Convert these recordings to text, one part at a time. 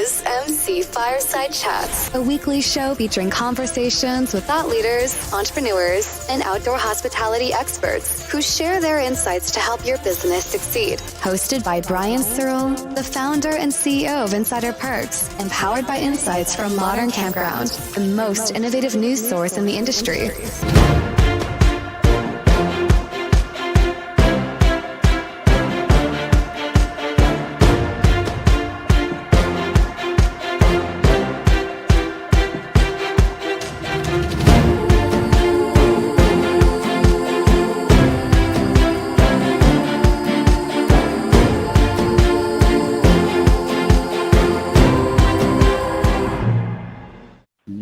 is MC Fireside Chats, a weekly show featuring conversations with thought leaders, entrepreneurs, and outdoor hospitality experts who share their insights to help your business succeed. Hosted by Brian Searl, the founder and CEO of Insider Perks, and powered by insights from Modern Campground, the most innovative news source in the industry.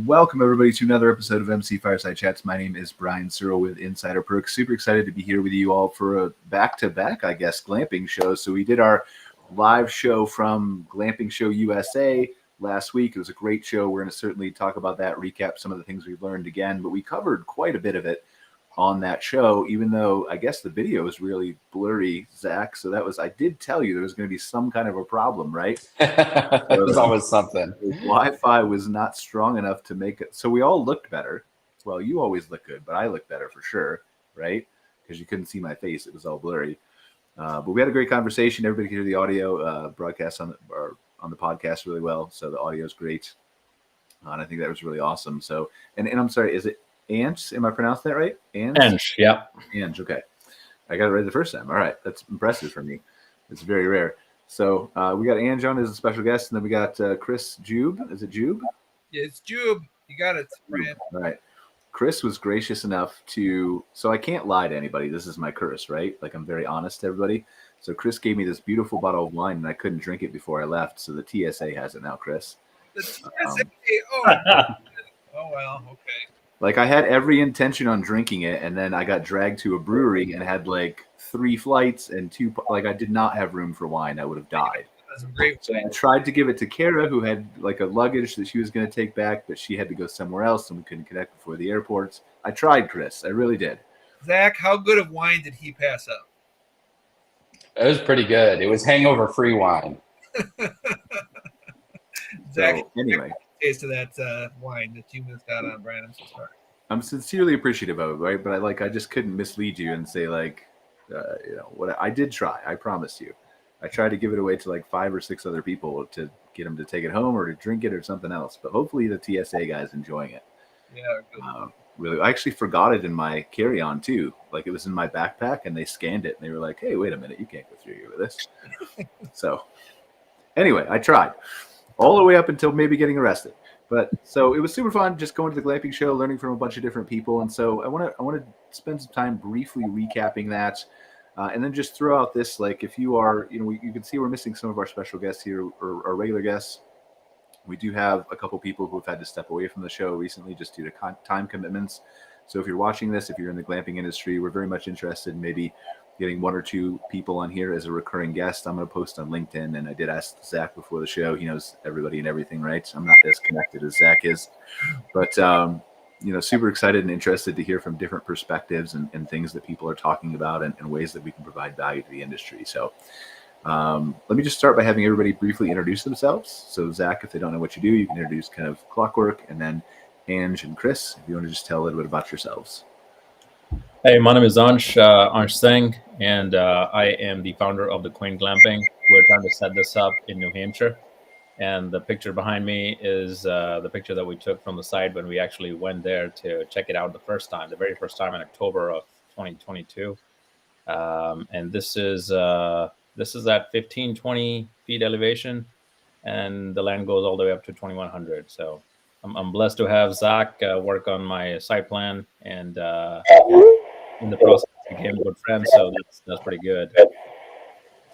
Welcome, everybody, to another episode of MC Fireside Chats. My name is Brian Searl with Insider Perks. Super excited to be here with you all for a back-to-back, I guess, glamping show. So we did our live show from Glamping Show USA last week. It was a great show. We're going to certainly talk about that, recap some of the things we've learned again. But we covered quite a bit of it on that show, even though I guess the video is really blurry, Zach. So that was, I did tell you there was going to be some kind of a problem, right? There's always something. Wi-Fi was not strong enough to make it. So we all looked better. Well, you always look good, but I look better for sure, right? Because you couldn't see my face. It was all blurry. But we had a great conversation. Everybody could hear the audio broadcast on the podcast really well. So the audio is great. And I think that was really awesome. So, and I'm sorry, is it Ansh? Am I pronouncing that right? Ansh, yeah. Ansh, okay. I got it right the first time. All right. That's impressive for me. It's very rare. So we got Ansh on as a special guest, and then we got Chris Jeub. Is it Jeub? Yeah, it's Jeub. You got it, Brian. All right. Chris was gracious enough to, so I can't lie to anybody. This is my curse, right? Like, I'm very honest to everybody. So Chris gave me this beautiful bottle of wine, and I couldn't drink it before I left. So the TSA has it now, Chris. The TSA? Oh, well, okay. Like, I had every intention on drinking it, and then I got dragged to a brewery and had like 3 flights and 2, like, I did not have room for wine. I would have died. That's a great So I tried to give it to Kara, who had like a luggage that she was going to take back, but she had to go somewhere else, and we couldn't connect before the airports. I tried, Chris. I really did. Zach, how good of wine did he pass up? It was pretty good. It was hangover-free wine. Zach, So, anyway. taste of that wine that you missed out on, Brian. I'm so sorry. I'm sincerely appreciative of it, right? But I just couldn't mislead you and say like, what I did try. I promise you, I tried to give it away to like 5 or 6 other people to get them to take it home or to drink it or something else. But hopefully the TSA guy's enjoying it. Yeah, good. Really, I actually forgot it in my carry-on too. Like, it was in my backpack, and they scanned it, and they were like, "Hey, wait a minute, you can't go through here with this." So, anyway, I tried all the way up until maybe getting arrested. But so it was super fun just going to the glamping show, learning from a bunch of different people. And so I want to spend some time briefly recapping that, and then just throw out this, like, if you are, you can see we're missing some of our special guests here, or our regular guests. We do have a couple people who have had to step away from the show recently just due to time commitments. So if you're watching this, if you're in the glamping industry, we're very much interested in maybe getting 1 or 2 people on here as a recurring guest. I'm going to post on LinkedIn, and I did ask Zach before the show. He knows everybody and everything, right? I'm not as connected as Zach is, but super excited and interested to hear from different perspectives and things that people are talking about and ways that we can provide value to the industry. So let me just start by having everybody briefly introduce themselves. So Zach, if they don't know what you do, you can introduce kind of Clockwork, and then Ansh and Chris, if you want to just tell a little bit about yourselves. Hey, my name is Ansh Singh, and I am the founder of the Quaint Glamping. We're trying to set this up in New Hampshire, and the picture behind me is the picture that we took from the site when we actually went there to check it out the very first time in October of 2022. And this is at 15-20 feet elevation, and the land goes all the way up to 2100. So I'm blessed to have Zach work on my site plan, and in the process became good friends. So that's pretty good.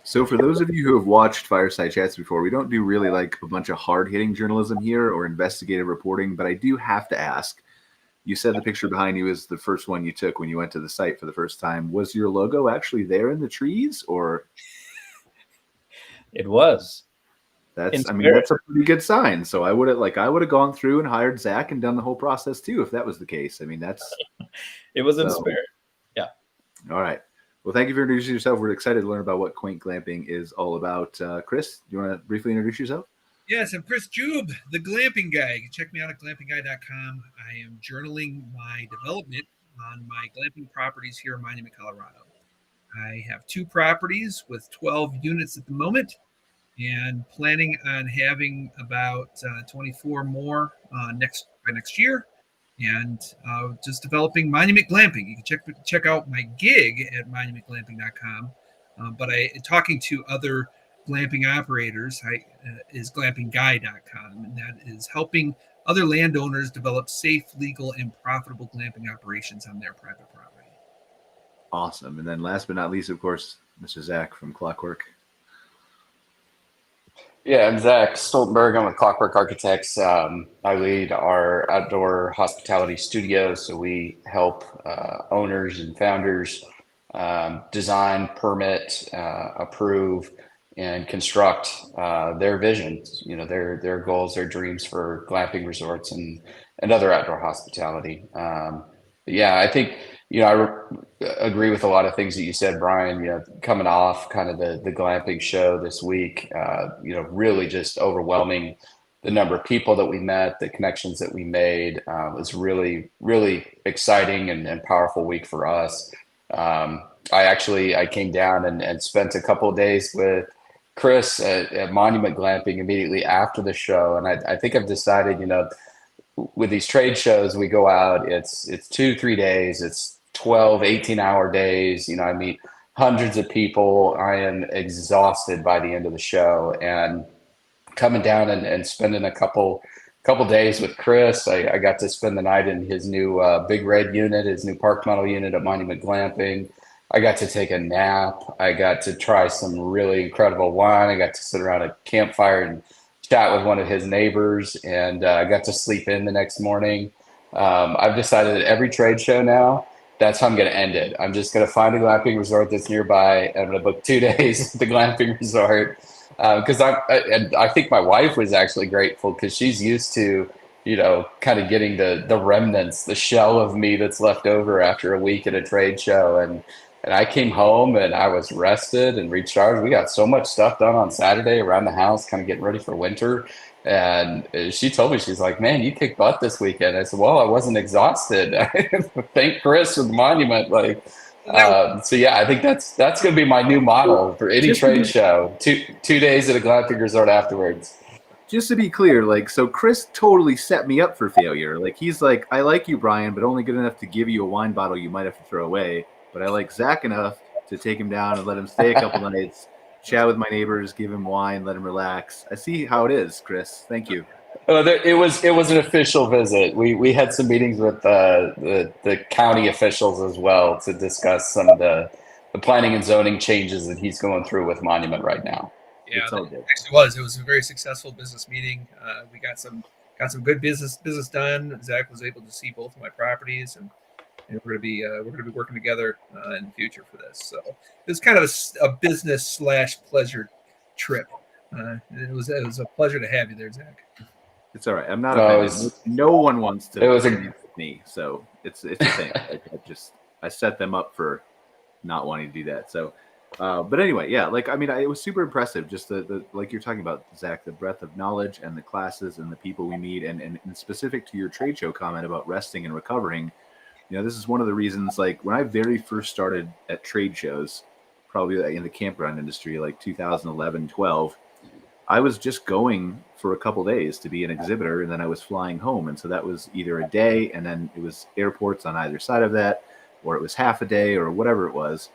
So for those of you who have watched Fireside Chats before, we don't do really like a bunch of hard-hitting journalism here or investigative reporting, but I do have to ask, you said the picture behind you is the first one you took when you went to the site for the first time. Was your logo actually there in the trees, or? It was. That's a pretty good sign. So I would have gone through and hired Zach and done the whole process too, if that was the case. I mean, that's. It was in spirit. Yeah. All right. Well, thank you for introducing yourself. We're excited to learn about what Quaint Glamping is all about. Chris, do you want to briefly introduce yourself? Yes, I'm Chris Jeub, the glamping guy. You can check me out at glampingguy.com. I am journaling my development on my glamping properties here in Monument, Colorado. I have 2 properties with 12 units at the moment and planning on having about 24 more by next year. And just developing Monument Glamping. You can check out my gig at monumentglamping.com. But talking to other glamping operators is glampingguy.com, and that is helping other landowners develop safe, legal, and profitable glamping operations on their private property. Awesome. And then last but not least, of course, Mr. Zach from Clockwork. Yeah, I'm Zach Stoltenberg. I'm with Clockwork Architects. I lead our outdoor hospitality studio, so we help owners and founders design, permit, approve, and construct their visions. You know, their goals, their dreams for glamping resorts and other outdoor hospitality. Yeah, I think I agree with a lot of things that you said, Brian. Coming off kind of the glamping show this week, really just overwhelming the number of people that we met, the connections that we made. Was really, really exciting and powerful week for us. I came down and spent a couple of days with Chris at Monument Glamping immediately after the show. And I think I've decided, with these trade shows, we go out, it's 2-3 days, it's 12, 18-hour days. I meet hundreds of people. I am exhausted by the end of the show, and coming down and spending a couple days with Chris. I got to spend the night in his new Big Red unit, his new park model unit at Monument Glamping. I got to take a nap. I got to try some really incredible wine. I got to sit around a campfire and chat with one of his neighbors, and I got to sleep in the next morning. I've decided that every trade show now, that's how I'm going to end it. I'm just going to find a glamping resort that's nearby. I'm going to book 2 days at the glamping resort. Because I think my wife was actually grateful, because she's used to, kind of getting the remnants, the shell of me that's left over after a week at a trade show. And I came home and I was rested and recharged. We got so much stuff done on Saturday around the house, kind of getting ready for winter. And she told me, she's like, "Man, you kicked butt this weekend." I said, "Well, I wasn't exhausted." Thank Chris with the Monument. So yeah, I think that's going to be my new model for any trade show. Two days at a glamping resort afterwards. Just to be clear, so Chris totally set me up for failure. He's like, "I like you, Brian, but only good enough to give you a wine bottle you might have to throw away. But I like Zach enough to take him down and let him stay a couple nights, chat with my neighbors, give him wine, let him relax." I see how it is, Chris. Thank you. It was an official visit. We had some meetings with the county officials as well to discuss some of the planning and zoning changes that he's going through with Monument right now. Yeah, it actually was. It was a very successful business meeting. We got some good business done. Zach was able to see both of my properties, and we're going to be working together in the future for this. So it was kind of a business / pleasure trip. It was a pleasure to have you there, Zach. It's all right. I'm not offended. No one wants to. It was me, so it's a thing. I set them up for not wanting to do that. So, but anyway, yeah. It was super impressive. Just the like you're talking about, Zach, the breadth of knowledge and the classes and the people we meet, and specific to your trade show comment about resting and recovering. This is one of the reasons. When I very first started at trade shows, probably in the campground industry, 2011, 12. I was just going for a couple days to be an exhibitor, and then I was flying home. And so that was either a day, and then it was airports on either side of that, or it was half a day, or whatever it was.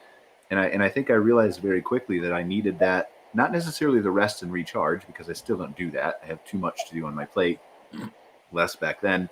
And I think I realized very quickly that I needed that, not necessarily the rest and recharge, because I still don't do that. I have too much to do on my plate, less back then.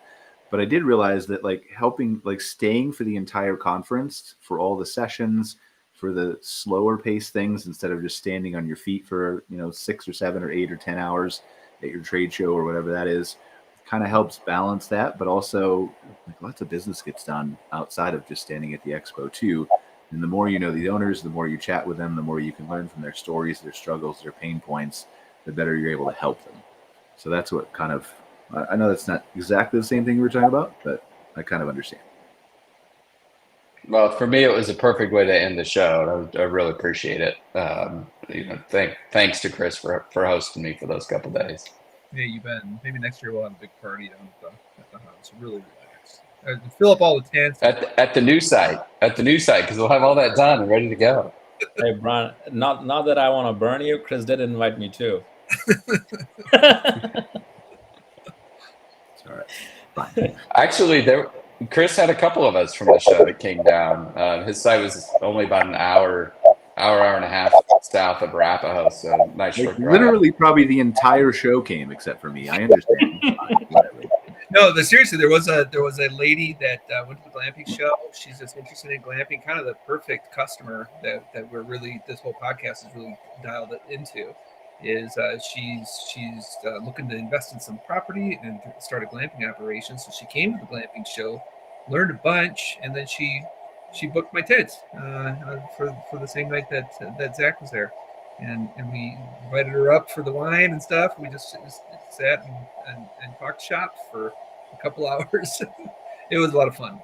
But I did realize that helping, staying for the entire conference, for all the sessions, for the slower paced things, instead of just standing on your feet for 6 or 7 or 8 or 10 hours at your trade show or whatever that is, kind of helps balance that. But also, lots of business gets done outside of just standing at the expo too. And the more you know the owners, the more you chat with them, the more you can learn from their stories, their struggles, their pain points, the better you're able to help them. So that's what kind of, I know that's not exactly the same thing we were talking about, but I kind of understand. Well, for me, it was a perfect way to end the show. I really appreciate it. Thanks to Chris for hosting me for those couple days. Yeah, you bet. Maybe next year we'll have a big party down at the house. Really relax. Fill up all the tents. At the new site, because we'll have all that done and ready to go. Hey, Brian, not that I want to burn you. Chris did invite me too. It's all right. Fine. Actually, Chris had a couple of us from the show that came down. His site was only about an hour and a half south of Arapahoe, so nice short drive. Literally, probably the entire show came except for me. I understand. Whatever. No, seriously, there was a lady that went to the glamping show. She's just interested in glamping, kind of the perfect customer that we're really, this whole podcast is really dialed into. Is she's looking to invest in some property and start a glamping operation. So she came to the glamping show, learned a bunch, and then she booked my tents for the same night that Zach was there, and we invited her up for the wine and stuff. We just sat and talked shop for a couple hours. It was a lot of fun.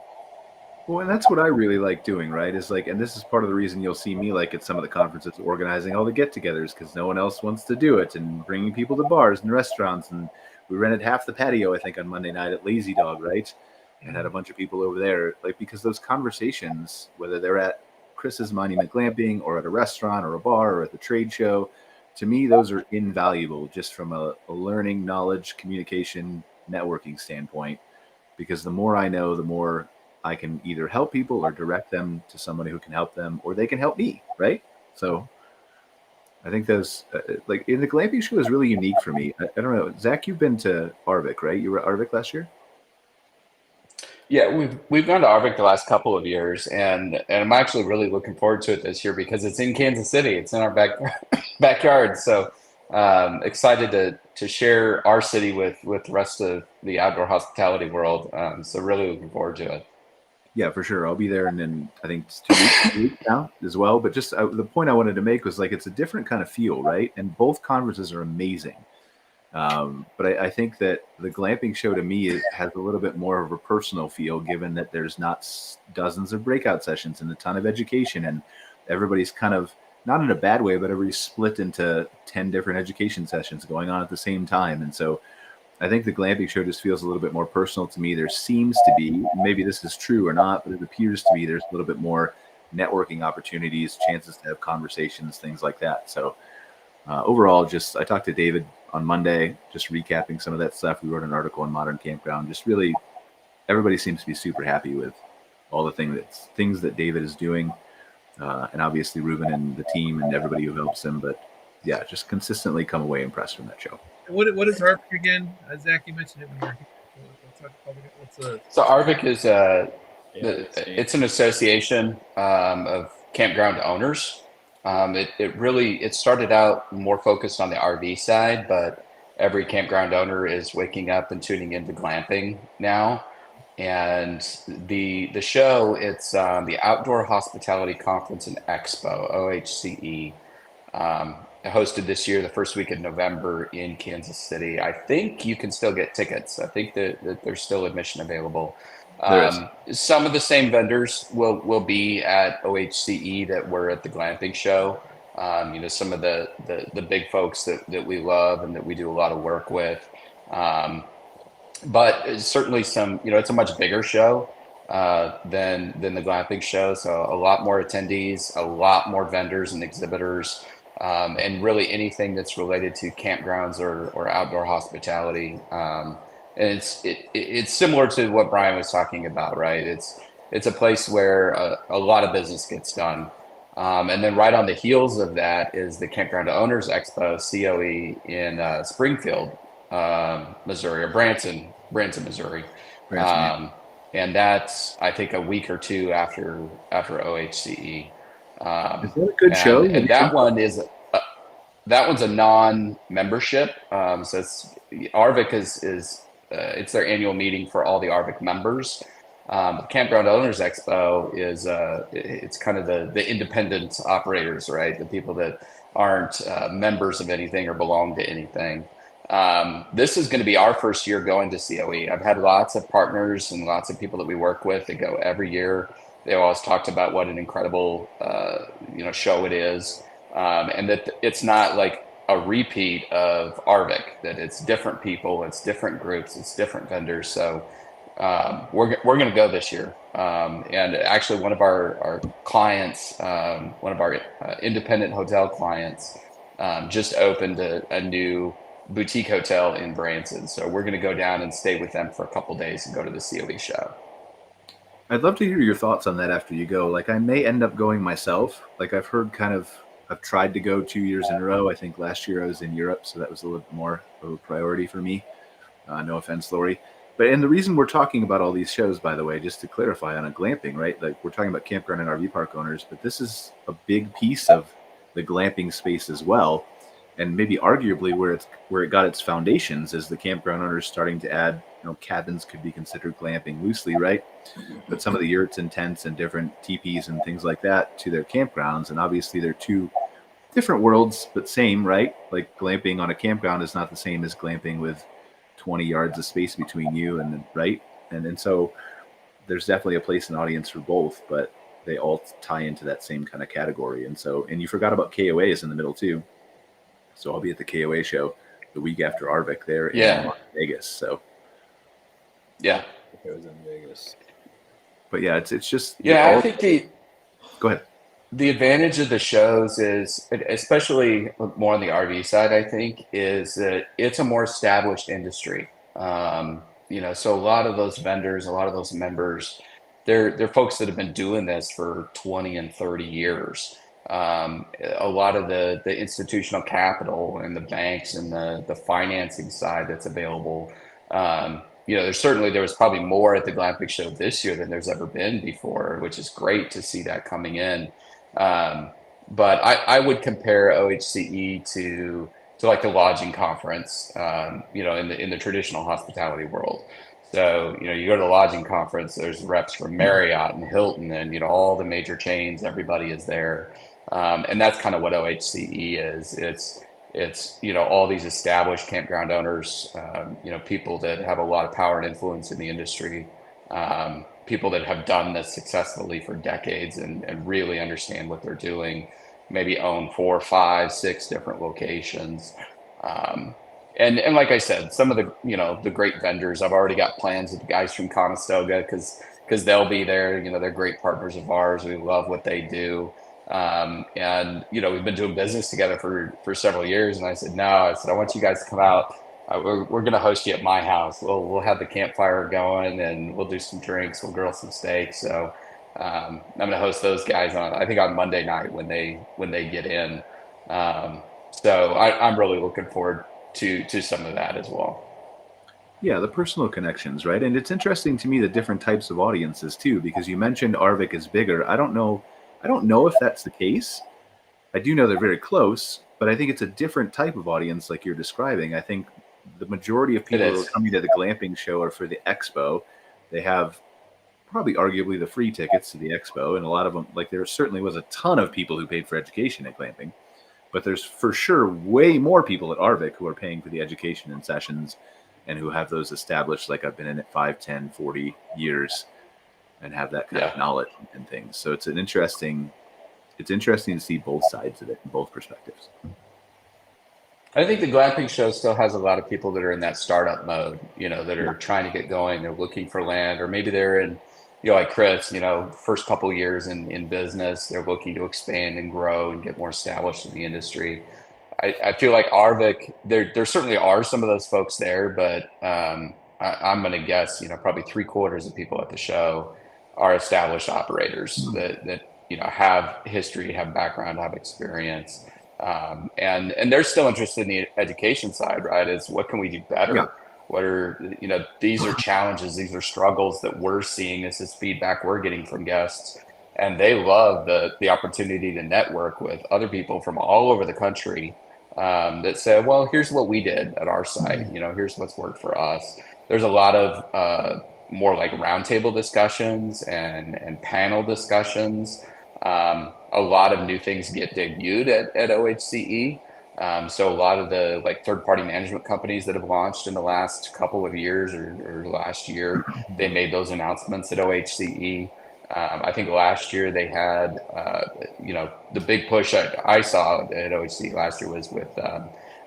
Well, and that's what I really like doing, right? Is like, and this is part of the reason you'll see me like at some of the conferences organizing all the get-togethers because no one else wants to do it, and bringing people to bars and restaurants. And we rented half the patio, I think, on Monday night at Lazy Dog, right? And had a bunch of people over there, like, because those conversations, whether they're at Chris's Monument Glamping or at a restaurant or a bar or at the trade show, to me, those are invaluable just from a learning, knowledge, communication, networking standpoint. Because the more I know, the more I can either help people or direct them to somebody who can help them, or they can help me, right? So I think those, like, in the glamping show is really unique for me. I don't know, Zach, you've been to Arvik, right? You were at Arvik last year? Yeah, we've gone to Arvik the last couple of years, and I'm actually really looking forward to it this year because it's in Kansas City. It's in our backyard. So excited to share our city with the rest of the outdoor hospitality world. So really looking forward to it. Yeah, for sure. I'll be there, and then I think it's 2 weeks now as well. But just the point I wanted to make was like it's a different kind of feel, right? And both conferences are amazing. But I think that the glamping show to me has a little bit more of a personal feel, given that there's not dozens of breakout sessions and a ton of education, and everybody's kind of, not in a bad way, but everybody's split into 10 different education sessions going on at the same time. And so I think the glamping show just feels a little bit more personal to me. There seems to be, maybe this is true or not, but it appears to be there's a little bit more networking opportunities, chances to have conversations, things like that. So overall, I talked to David on Monday, just recapping some of that stuff. We wrote an article on Modern Campground. Just really, everybody seems to be super happy with all the things that David is doing, and obviously Ruben and the team and everybody who helps him. But yeah, just consistently come away impressed from that show. What is Arvik again? Zach, you mentioned it when you were. So Arvik is it's an association of campground owners. It started out more focused on the RV side, but every campground owner is waking up and tuning into glamping now. And the show, it's the Outdoor Hospitality Conference and Expo, OHCE, hosted this year, the first week of November in Kansas City. I think you can still get tickets. I think that there's still admission available. Some of the same vendors will be at OHCE that were at the glamping show. Some of the big folks that we love and that we do a lot of work with. But certainly it's a much bigger show than the glamping show. So a lot more attendees, a lot more vendors and exhibitors, and really anything that's related to campgrounds or outdoor hospitality. And it's similar to what Brian was talking about, right? It's a place where a lot of business gets done. And then right on the heels of that is the Campground Owners Expo, COE, in Springfield, Missouri, or Branson, Missouri. And that's, I think, a week or two after OHCE. Is that a good show? And that one's a non-membership. So Arvik is it's their annual meeting for all the Arvik members. The Campground Owners Expo is it's kind of the independent operators, right? The people that aren't members of anything or belong to anything. This is going to be our first year going to COE. I've had lots of partners and lots of people that we work with that go every year. They always talked about what an incredible show it is, and that it's not like a repeat of Arvik, that it's different people, it's different groups, it's different vendors. So we're going to go this year. And actually one of our clients, one of our independent hotel clients, just opened a new boutique hotel in Branson. So we're going to go down and stay with them for a couple days and go to the COE show. I'd love to hear your thoughts on that after you go. Like, I may end up going myself. Like, I've tried to go 2 years in a row. I think last year I was in Europe, so that was a little bit more of a priority for me. No offense, Lori. And the reason we're talking about all these shows, by the way, just to clarify on a glamping, right? Like, we're talking about campground and RV park owners, but this is a big piece of the glamping space as well. And maybe arguably where it got its foundations is the campground owners starting to add, cabins could be considered glamping loosely, right? But some of the yurts and tents and different teepees and things like that to their campgrounds. And obviously they're two different worlds, but same, right? Like, glamping on a campground is not the same as glamping with 20 yards of space between you and right. And so there's definitely a place and audience for both, but they all tie into that same kind of category. And you forgot about KOAs in the middle too. So I'll be at the KOA show the week after Arvik there in Las Vegas. So yeah, it was in Vegas. But yeah, it's just I think go ahead. The advantage of the shows is, especially more on the RV side, I think, is that it's a more established industry. So a lot of those vendors, a lot of those members, they're folks that have been doing this for 20 and 30 years. A lot of the institutional capital and the banks and the financing side that's available. There was probably more at the Glamping show this year than there's ever been before, which is great to see that coming in. But I would compare OHCE to like the lodging conference, in the traditional hospitality world. So, you go to the lodging conference, there's reps from Marriott and Hilton and, all the major chains, everybody is there. And that's kind of what OHCE is. It's all these established campground owners, people that have a lot of power and influence in the industry, people that have done this successfully for decades and really understand what they're doing, maybe own 4, 5, 6 different locations. And like I said, some of the great vendors, I've already got plans with the guys from Conestoga because they'll be there. They're great partners of ours. We love what they do. And we've been doing business together for several years. And I said, I want you guys to come out. We're going to host you at my house. We'll have the campfire going and we'll do some drinks. We'll grill some steaks. So I'm going to host those guys on Monday night when they get in. So I'm really looking forward to some of that as well. Yeah, the personal connections, right? And it's interesting to me the different types of audiences too, because you mentioned Arvik is bigger. I don't know if that's the case. I do know they're very close, but I think it's a different type of audience like you're describing. I think the majority of people who are coming to the glamping show are for the expo. They have probably arguably the free tickets to the expo, and a lot of them, like there certainly was a ton of people who paid for education at glamping, but there's for sure way more people at Arvik who are paying for the education and sessions and who have those established, like I've been in it 5, 10, 40 years and have that kind of knowledge and things. So it's interesting to see both sides of it and both perspectives. I think the glamping show still has a lot of people that are in that startup mode, that are trying to get going. They're looking for land, or maybe they're in, like Chris, first couple years in business, they're looking to expand and grow and get more established in the industry. I feel like Arvik, there certainly are some of those folks there, but I'm going to guess, probably 3/4 of people at the show are established operators that have history, have background, have experience. And they're still interested in the education side, right? Is what can we do better? Yeah. What are, these are challenges, these are struggles that we're seeing. This is feedback we're getting from guests. And they love the opportunity to network with other people from all over the country that say, well, here's what we did at our site. Here's what's worked for us. There's a lot of more like roundtable discussions and panel discussions. A lot of new things get debuted at OHCE. So a lot of the like third-party management companies that have launched in the last couple of years or last year, they made those announcements at OHCE. I think last year they had, the big push I saw at OHC last year was with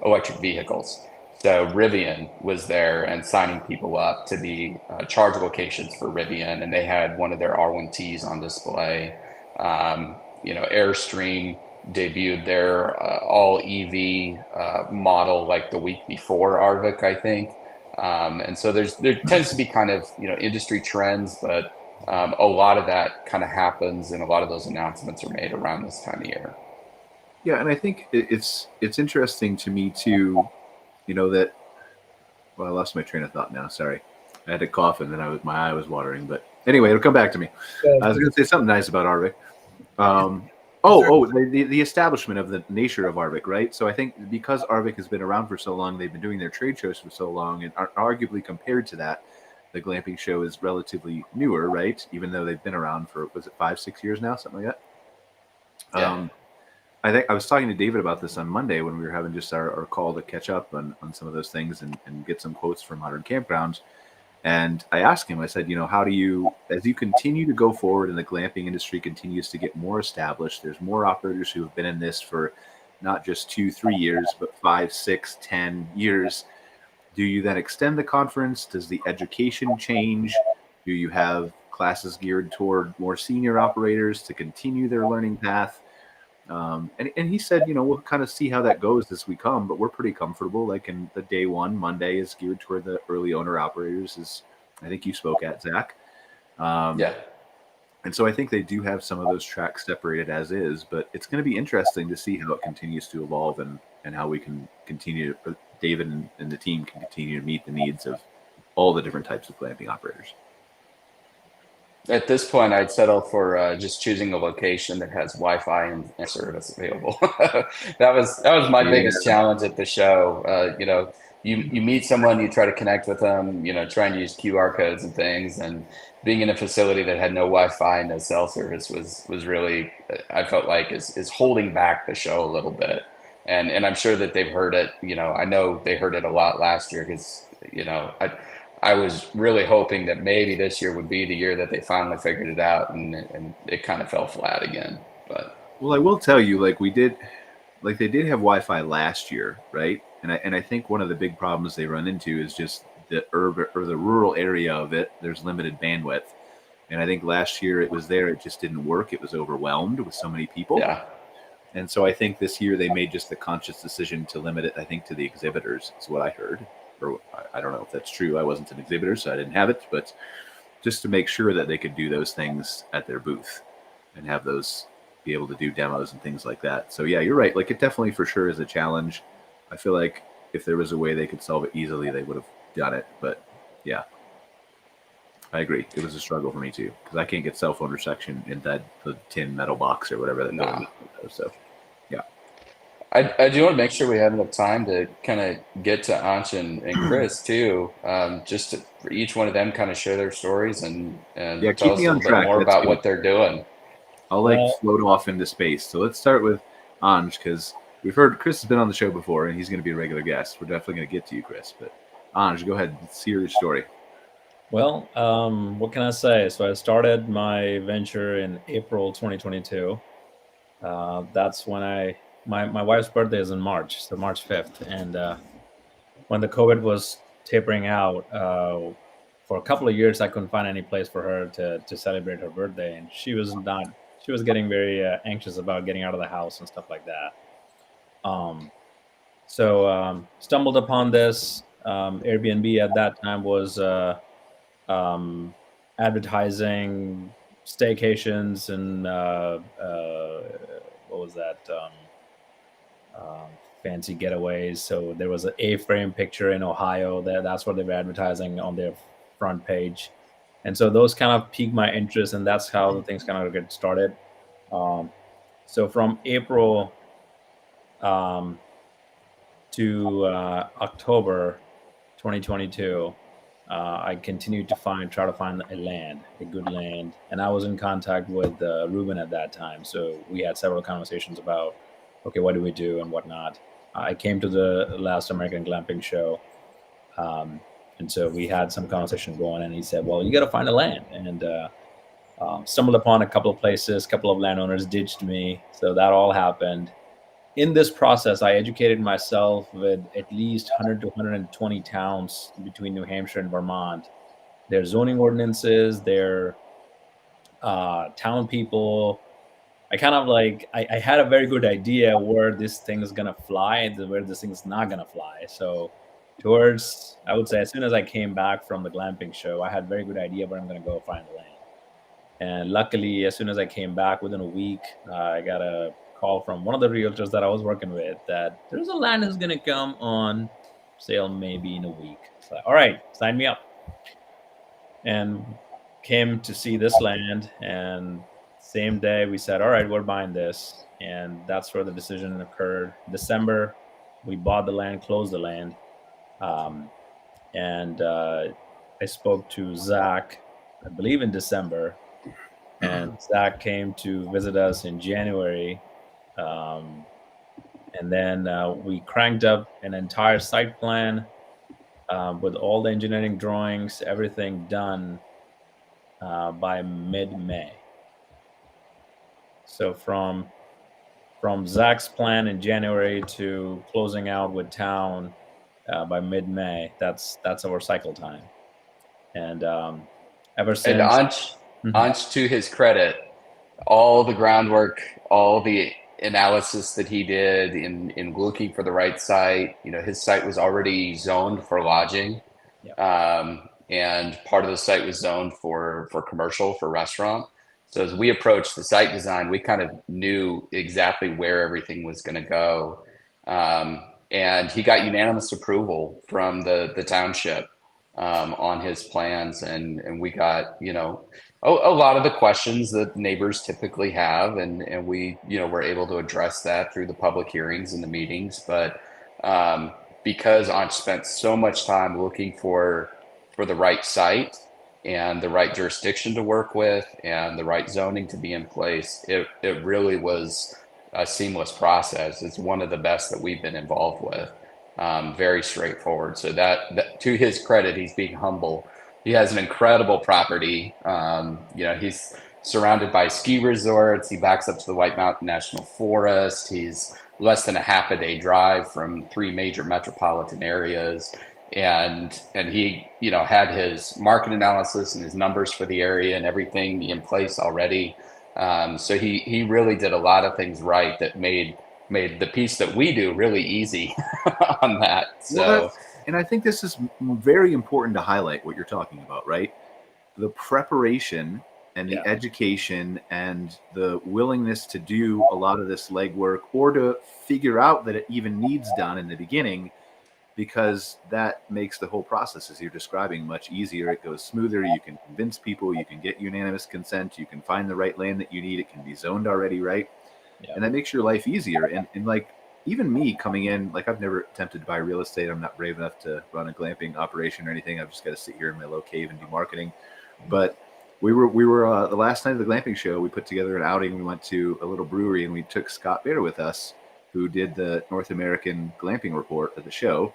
electric vehicles. So Rivian was there and signing people up to be charge locations for Rivian, and they had one of their R1Ts on display. Airstream debuted their all EV model like the week before Arvik, I think. And so there tends to be kind of industry trends, but a lot of that kind of happens, and a lot of those announcements are made around this time of year. Yeah, and I think it's interesting to me too. That. Well, I lost my train of thought now. Sorry, I had to cough, and then my eye was watering. But anyway, it'll come back to me. I was going to say something nice about Arvik. The establishment of the nature of Arvik, right? So I think because Arvik has been around for so long, they've been doing their trade shows for so long, and arguably compared to that, the glamping show is relatively newer, right? Even though they've been around for, was it 5-6 years now, something like that? Yeah. I think I was talking to David about this on Monday when we were having just our call to catch up on some of those things and get some quotes from Modern Campground. And I asked him, I said, how do you, as you continue to go forward and the glamping industry continues to get more established, there's more operators who have been in this for not just 2-3 years, but 5, 6, 10 years. Do you then extend the conference? Does the education change? Do you have classes geared toward more senior operators to continue their learning path? And he said, we'll kind of see how that goes as we come, but we're pretty comfortable. Like in the day one, Monday is geared toward the early owner operators, as I think you spoke at, Zach. Yeah. And so I think they do have some of those tracks separated as is, but it's going to be interesting to see how it continues to evolve and how we can continue, David and the team can continue to meet the needs of all the different types of glamping operators. At this point, I'd settle for just choosing a location that has Wi-Fi and service available. That was my biggest challenge at the show. You meet someone, you try to connect with them, trying to use QR codes and things, and being in a facility that had no Wi-Fi, no cell service was really, I felt like is holding back the show a little bit. And I'm sure that they've heard it. I know they heard it a lot last year because I was really hoping that maybe this year would be the year that they finally figured it out, and it kind of fell flat again. But well, I will tell you, they did have Wi-Fi last year, right? And I think one of the big problems they run into is just the urban or the rural area of it. There's limited bandwidth, and I think last year it was there, it just didn't work. It was overwhelmed with so many people. Yeah. And so I think this year they made just a conscious decision to limit it, I think, to the exhibitors, is what I heard. Or I don't know if that's true. I wasn't an exhibitor, so I didn't have it, but just to make sure that they could do those things at their booth and have those be able to do demos and things like that. So yeah, you're right. It definitely for sure is a challenge. I feel like if there was a way they could solve it easily, they would have done it. But yeah, I agree. It was a struggle for me too, because I can't get cell phone reception in the tin metal box or whatever that does. So yeah. I do want to make sure we have enough time to kind of get to Ansh and Chris too, just for each one of them kind of share their stories and yeah, tell us a little bit more about what they're doing. I'll float off into space. So let's start with Ansh, because we've heard Chris has been on the show before and he's going to be a regular guest. We're definitely going to get to you, Chris. But Ansh, go ahead. Let's hear your story. Well, what can I say? So I started my venture in April 2022. That's when my wife's birthday is in March, so March 5th. And when the COVID was tapering out, for a couple of years, I couldn't find any place for her to celebrate her birthday. And she was getting very anxious about getting out of the house and stuff like that. So stumbled upon this. Airbnb at that time was advertising staycations and what was that? Fancy getaways. So there was an A-frame picture in Ohio. That's what they were advertising on their front page. And so those kind of piqued my interest, and that's how the things kind of get started. So from April to October 2022, I continued to try to find a good land. And I was in contact with Ruben at that time. So we had several conversations about, okay, what do we do and whatnot. I came to the last American Glamping show. And so we had some conversation going, and he said, well, you got to find a land. And Stumbled upon a couple of places, a couple of landowners ditched me. So that all happened. In this process, I educated myself with at least 100 to 120 towns between New Hampshire and Vermont. Their zoning ordinances, their town people. I kind of I had a very good idea where this thing is going to fly and where this thing is not going to fly. So I would say, as soon as I came back from the glamping show, I had a very good idea where I'm going to go find the land. And luckily, as soon as I came back, within a week, I got a call from one of the realtors that I was working with that there's a land that's going to come on sale maybe in a week. So, all right, sign me up. And came to see this land, and same day we said, all right, we're buying this. And that's where the decision occurred. December, we bought the land, closed the land. And I spoke to Zach, I believe in December, and Zach came to visit us in January. And then we cranked up an entire site plan with all the engineering drawings, everything done by mid-May. So from Zach's plan in January to closing out with town by mid-May, that's our cycle time. And ever since. And Ansh, to his credit, all the groundwork, all the analysis that he did in looking for the right site, his site was already zoned for lodging. Yep. And part of the site was zoned for commercial, for restaurant. So as we approached the site design, we kind of knew exactly where everything was going to go. And he got unanimous approval from the township on his plans. And we got, a lot of the questions that neighbors typically have. And we, were able to address that through the public hearings and the meetings. But because Ansh spent so much time looking for the right site and the right jurisdiction to work with and the right zoning to be in place, it really was a seamless process. It's one of the best that we've been involved with. Very straightforward. So that to his credit, he's being humble. He has an incredible property. He's surrounded by ski resorts. He backs up to the White Mountain National Forest. He's less than a half a day drive from 3 major metropolitan areas. And he, had his market analysis and his numbers for the area and everything in place already. So he really did a lot of things right that made the piece that we do really easy on that. So, well, and I think this is very important to highlight what you're talking about, right? The preparation and the education and the willingness to do a lot of this legwork, or to figure out that it even needs done in the beginning, because that makes the whole process, as you're describing, much easier. It goes smoother. You can convince people, you can get unanimous consent, you can find the right land that you need. It can be zoned already, right? Yeah. And that makes your life easier. And like, even me coming in, like, I've never attempted to buy real estate. I'm not brave enough to run a glamping operation or anything. I've just got to sit here in my little cave and do marketing. But we were the last night of the glamping show, we put together an outing. We went to a little brewery and we took Scott Bader with us, who did the North American glamping report at the show.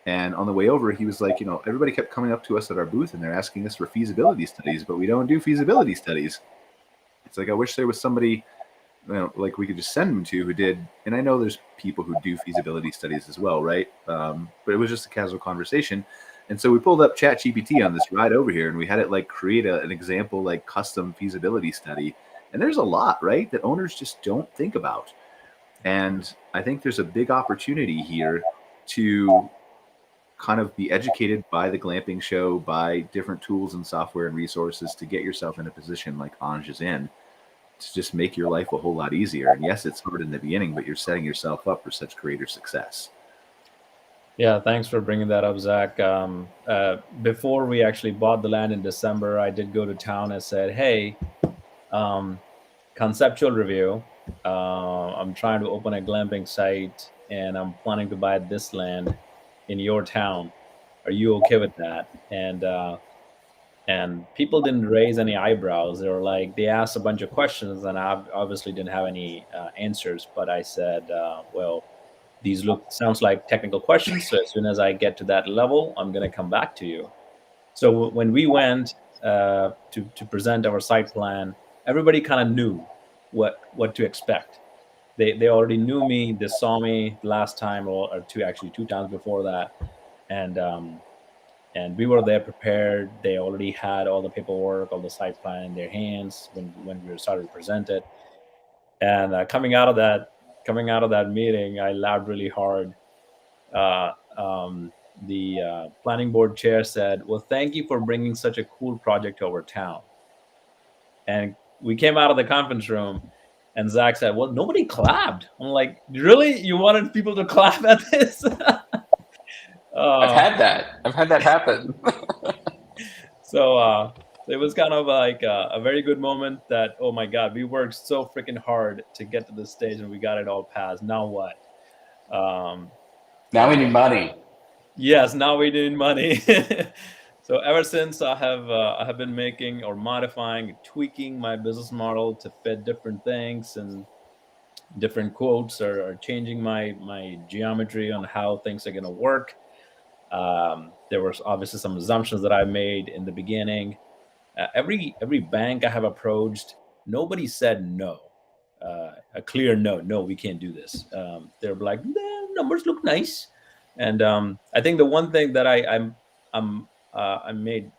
And on the way over, he was like, everybody kept coming up to us at our booth and they're asking us for feasibility studies, but we don't do feasibility studies. It's like, I wish there was somebody, like we could just send them to who did. And I know there's people who do feasibility studies as well, right? But it was just a casual conversation. And so we pulled up ChatGPT on this ride over here and we had it like create an example, like custom feasibility study. And there's a lot, right, that owners just don't think about. And I think there's a big opportunity here to kind of be educated by the glamping show, by different tools and software and resources, to get yourself in a position like Ansh is in, to just make your life a whole lot easier. And yes, it's hard in the beginning, but you're setting yourself up for such greater success. Yeah, thanks for bringing that up, Zach. Before we actually bought the land in December, I did go to town and said, hey, conceptual review. I'm trying to open a glamping site and I'm planning to buy this land in your town. Are you okay with that? And people didn't raise any eyebrows. They were like, they asked a bunch of questions and I obviously didn't have any answers, but I said, well, these sounds like technical questions. So as soon as I get to that level, I'm going to come back to you. So when we went, to present our site plan, everybody kind of knew what to expect. They already knew me. They saw me last time or two times before that, and we were there prepared. They already had all the paperwork, all the site plan in their hands when we started to present it. And coming out of that meeting, I laughed really hard. Uh, the planning board chair said, "Well, thank you for bringing such a cool project to our town." And we came out of the conference room, and Zach said, "Well, nobody clapped." I'm like, "Really? You wanted people to clap at this?" I've had that happen. So it was kind of like a very good moment that, oh my God, we worked so freaking hard to get to this stage and we got it all passed. Now what? Now we need money. Yes, now we need money. So ever since I have been making or modifying, tweaking my business model to fit different things and different quotes, or changing my geometry on how things are going to work. There was obviously some assumptions that I made in the beginning. Every bank I have approached, nobody said no. A clear no. No, we can't do this. They're like, the numbers look nice, and I think the one thing that I made,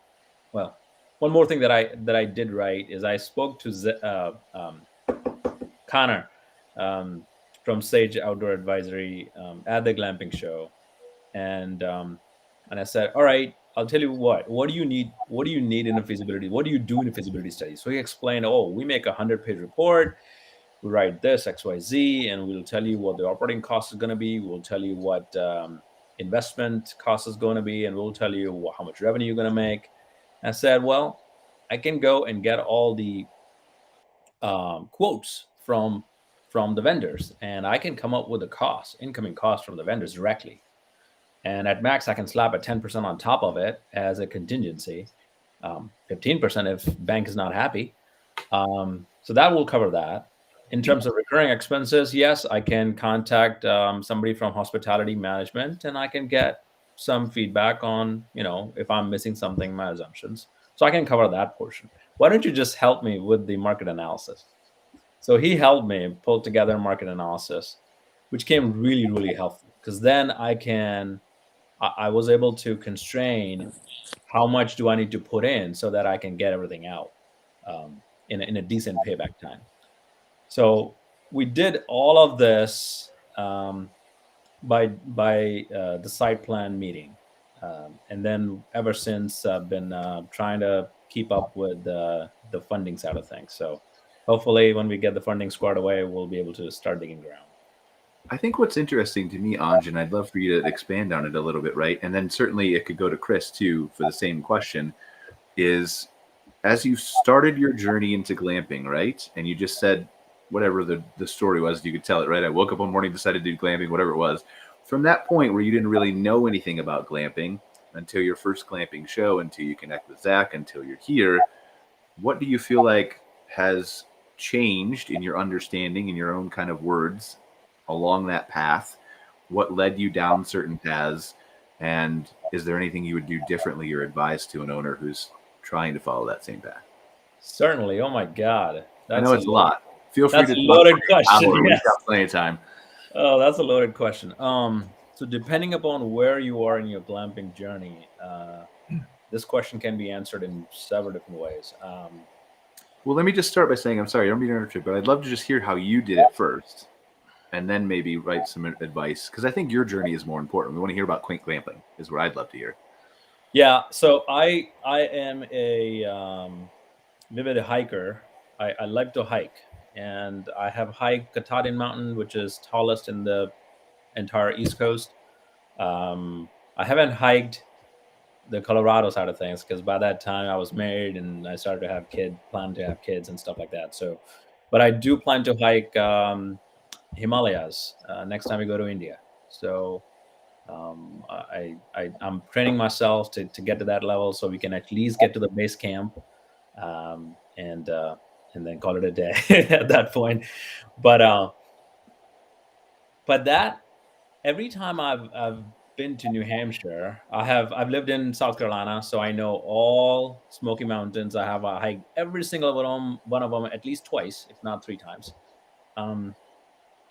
well, one more thing that I did right is I spoke to Connor from Sage Outdoor Advisory at the glamping show, and I said, all right, I'll tell you what do you need? What do you need in a feasibility? What do you do in a feasibility study? So he explained, oh, we make 100-page report. We write this XYZ, and we'll tell you what the operating cost is going to be. We'll tell you what investment cost is going to be, and we'll tell you how much revenue you're going to make. I said, well, I can go and get all the quotes from the vendors, and I can come up with the incoming cost from the vendors directly. And at max, I can slap a 10% on top of it as a contingency, 15% if bank is not happy. So that will cover that. In terms of recurring expenses, yes, I can contact somebody from hospitality management, and I can get some feedback on, if I'm missing something, my assumptions. So I can cover that portion. Why don't you just help me with the market analysis? So he helped me pull together market analysis, which came really, really helpful, because then I was able to constrain how much do I need to put in so that I can get everything out in a decent payback time. So we did all of this by the site plan meeting. And then ever since, I've been trying to keep up with the funding side of things. So hopefully when we get the funding squared away, we'll be able to start digging ground. I think what's interesting to me, Anj, and I'd love for you to expand on it a little bit, right? And then certainly it could go to Chris too for the same question, is as you started your journey into glamping, right? And you just said whatever the story was, you could tell it, right? I woke up one morning, decided to do glamping, whatever it was. From that point where you didn't really know anything about glamping until your first glamping show, until you connect with Zach, until you're here, what do you feel like has changed in your understanding, in your own kind of words, along that path? What led you down certain paths, and is there anything you would do differently or advise to an owner who's trying to follow that same path? Certainly. Oh my God, I know it's a lot. Feel free that's to a loaded question. We've Yes. got plenty of time. Oh, that's a loaded question. So depending upon where you are in your glamping journey, this question can be answered in several different ways. Well, let me just start by saying, I'm sorry, I don't mean to interrupt you, but I'd love to just hear how you did it first, and then maybe write some advice, because I think your journey is more important. We want to hear about Quaint Glamping, is what I'd love to hear. Yeah, so I am a vivid hiker. I like to hike, and I have hiked Katahdin Mountain, which is tallest in the entire East Coast. I haven't hiked the Colorado side of things, because by that time I was married and I started to have plan to have kids and stuff like that. So, but I do plan to hike Himalayas next time we go to India. So I'm training myself to get to that level, so we can at least get to the base camp, and then call it a day at that point. But that every time I've been to New Hampshire. I've lived in South Carolina, so I know all Smoky Mountains. I have hiked every single one of them at least twice, if not 3 times.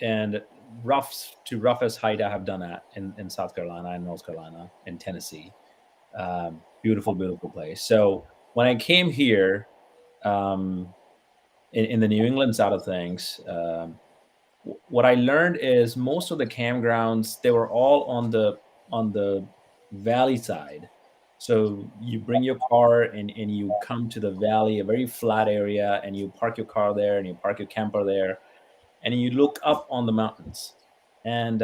And roughest height I have done that in South Carolina, in North Carolina, in Tennessee. Beautiful, beautiful place. So when I came here, in the New England side of things, what I learned is most of the campgrounds, they were all on the valley side. So you bring your car and you come to the valley, a very flat area, and you park your car there and you park your camper there, and you look up on the mountains, and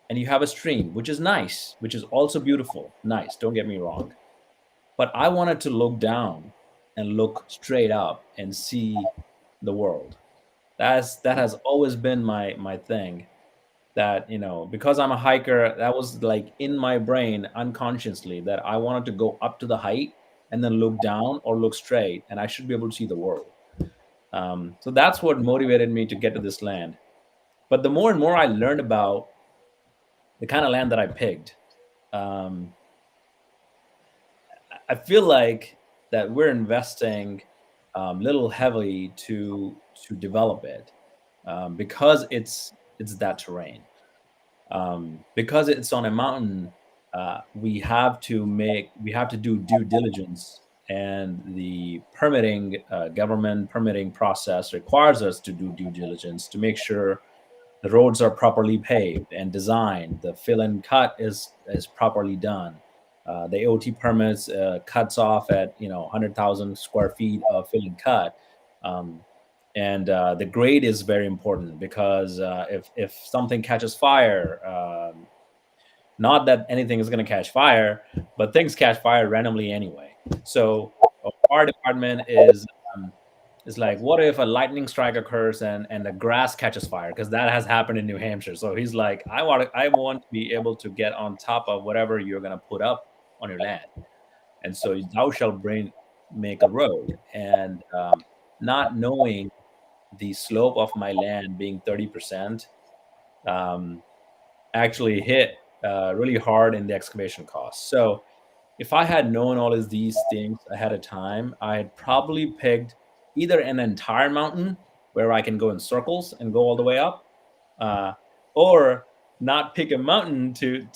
you have a stream, which is nice, which is also beautiful, nice. Don't get me wrong, but I wanted to look down and look straight up and see the world. That has always been my thing. That, because I'm a hiker, that was like in my brain unconsciously, that I wanted to go up to the height and then look down or look straight, and I should be able to see the world. So that's what motivated me to get to this land. But the more and more I learned about the kind of land that I picked, I feel like that we're investing a little heavily to develop it, because it's that terrain. Because it's on a mountain, we have to do due diligence, and the government permitting process requires us to do due diligence to make sure the roads are properly paved and designed, the fill and cut is properly done. The OT permits cuts off at 100,000 square feet of fill and cut. And the grade is very important, because if something catches fire, not that anything is going to catch fire, but things catch fire randomly anyway. So our department is like, what if a lightning strike occurs and the grass catches fire? Because that has happened in New Hampshire. So he's like, I want to be able to get on top of whatever you're going to put up on your land. And so thou shalt make a road. And not knowing the slope of my land being 30%, actually hit really hard in the excavation costs. So if I had known all of these things ahead of time, I had probably picked either an entire mountain where I can go in circles and go all the way up, or not pick a mountain to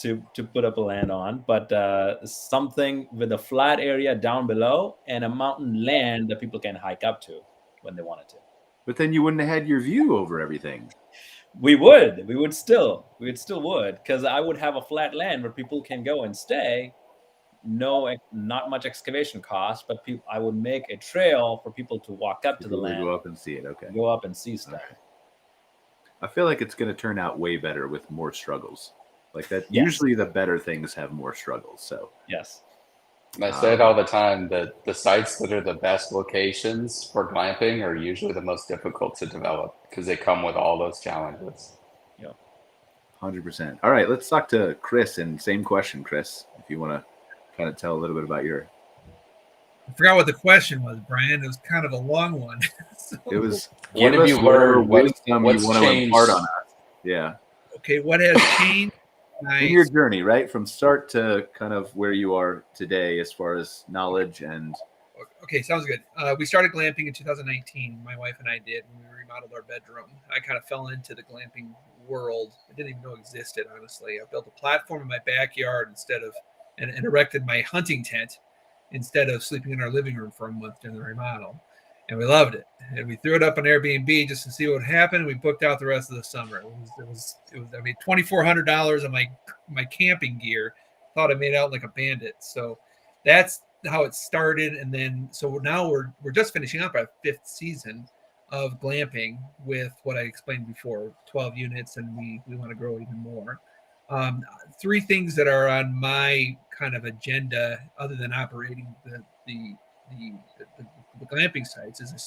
put up a land on, but something with a flat area down below and a mountain land that people can hike up to when they wanted to. But then you wouldn't have had your view over everything. We would still, because I would have a flat land where people can go and stay. Not much excavation cost, but I would make a trail for people to walk up to the land. Go up and see it. Okay. Go up and see stuff. Okay. I feel like it's going to turn out way better with more struggles. Like that. Yes. Usually the better things have more struggles. So yes. I say it all the time that the sites that are the best locations for glamping are usually the most difficult to develop, because they come with all those challenges. Yeah. 100%. All right, let's talk to Chris. And same question, Chris, if you want to kind of tell a little bit about your. I forgot what the question was, Brian. It was kind of a long one. So, it was. What have you learned? What's you want to impart on us? Yeah. Okay, what has changed? In your journey, right, from start to kind of where you are today, as far as knowledge and. Okay, sounds good. We started glamping in 2019. My wife and I did. When we remodeled our bedroom, I kind of fell into the glamping world. I didn't even know it existed, honestly. I built a platform in my backyard and erected my hunting tent instead of sleeping in our living room for a month during the remodel. And we loved it. And we threw it up on Airbnb just to see what would happen. And we booked out the rest of the summer. It was I mean, $2,400 on my camping gear. Thought I made out like a bandit. So that's how it started. And then, so now we're just finishing up our 5th season of glamping with what I explained before, 12 units. And we want to grow even more. 3 things that are on my kind of agenda, other than operating the glamping sites, is a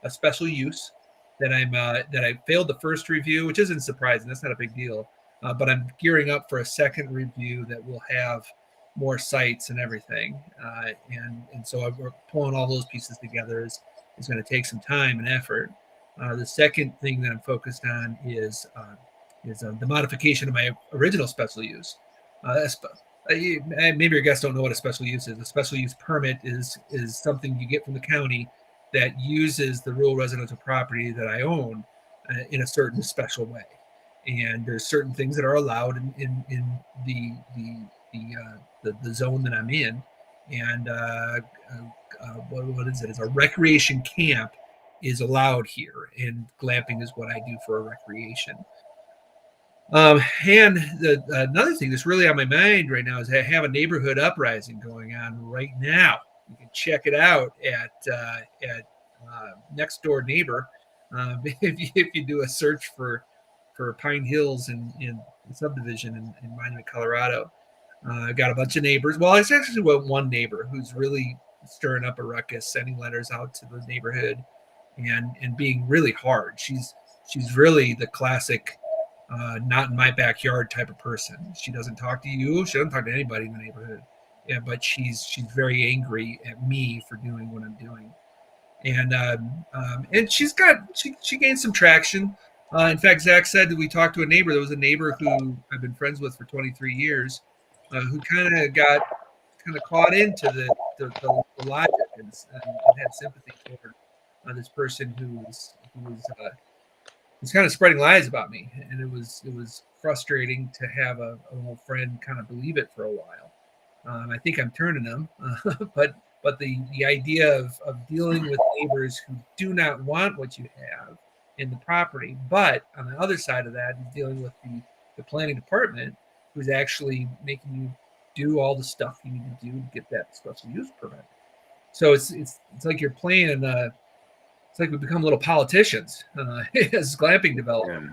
special use that I failed the first review, which isn't surprising. That's not a big deal. But I'm gearing up for a second review that will have more sites and everything. And so we're pulling all those pieces together. Is going to take some time and effort. The second thing that I'm focused on is the modification of my original special use. Maybe your guests don't know what a special use is. A special use permit is something you get from the county that uses the rural residential property that I own in a certain special way. And there's certain things that are allowed in the zone that I'm in. And what is it? It's a recreation camp is allowed here, and glamping is what I do for a recreation. And another thing that's really on my mind right now is I have a neighborhood uprising going on right now. You can check it out at Next Door Neighbor. If you do a search for Pine Hills in the subdivision in Monument, Colorado, I've got a bunch of neighbors. Well, it's actually one neighbor who's really stirring up a ruckus, sending letters out to the neighborhood, and being really hard. She's really the classic not in my backyard type of person. She doesn't talk to you. She doesn't talk to anybody in the neighborhood. Yeah, but she's very angry at me for doing what I'm doing. And she gained some traction. In fact, Zach said that we talked to a neighbor. There was a neighbor who I've been friends with for 23 years, who kind of got caught into the logic and had sympathy for this person who was kind of spreading lies about me, and it was frustrating to have an old friend kind of believe it for a while. I think I'm turning them, but the idea of dealing with neighbors who do not want what you have in the property, but on the other side of that is dealing with the planning department, who's actually making you do all the stuff you need to do to get that special use permit. So it's like you're playing. It's like we become little politicians as glamping development.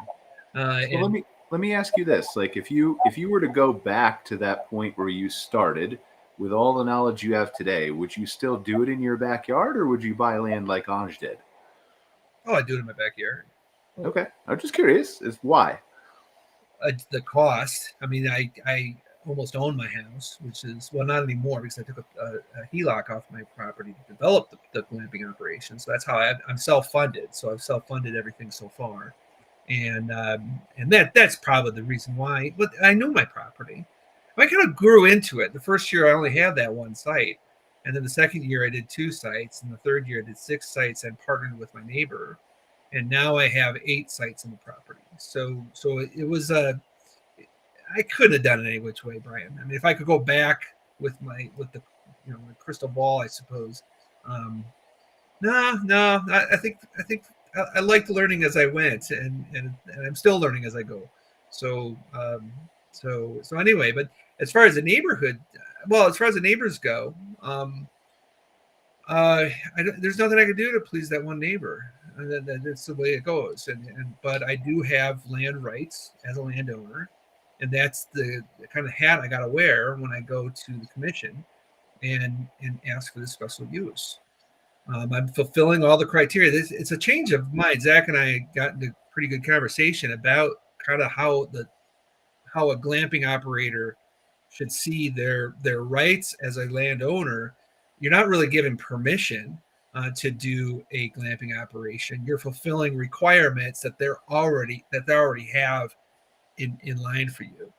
So let me ask you this: like, if you were to go back to that point where you started, with all the knowledge you have today, would you still do it in your backyard, or would you buy land like Ansh did? Oh, I do it in my backyard. Okay, I'm just curious. Is why? The cost. I mean, I almost own my house, which is, well, not anymore, because I took a HELOC off my property to develop the glamping operation. So that's how I'm self-funded. So I've self-funded everything so far, and that's probably the reason why. But I know my property. I kind of grew into it. The first year I only had that one site, and then the second year I did 2 sites, and the third year I did 6 sites and partnered with my neighbor, and now I have 8 sites in the property. So it was I couldn't have done it any which way, Brian. I mean, if I could go back with the my crystal ball, I suppose. No. I think I liked learning as I went, and I'm still learning as I go. So anyway, but as far as the neighborhood, as far as the neighbors go, there's nothing I can do to please that one neighbor. That's the way it goes. But I do have land rights as a landowner. And that's the kind of hat I got to wear when I go to the commission and ask for the special use. I'm fulfilling all the criteria. It's a change of mind. Zach and I got into pretty good conversation about kind of how a glamping operator should see their rights as a landowner. You're not really given permission to do a glamping operation. You're fulfilling requirements that they already have in line for you.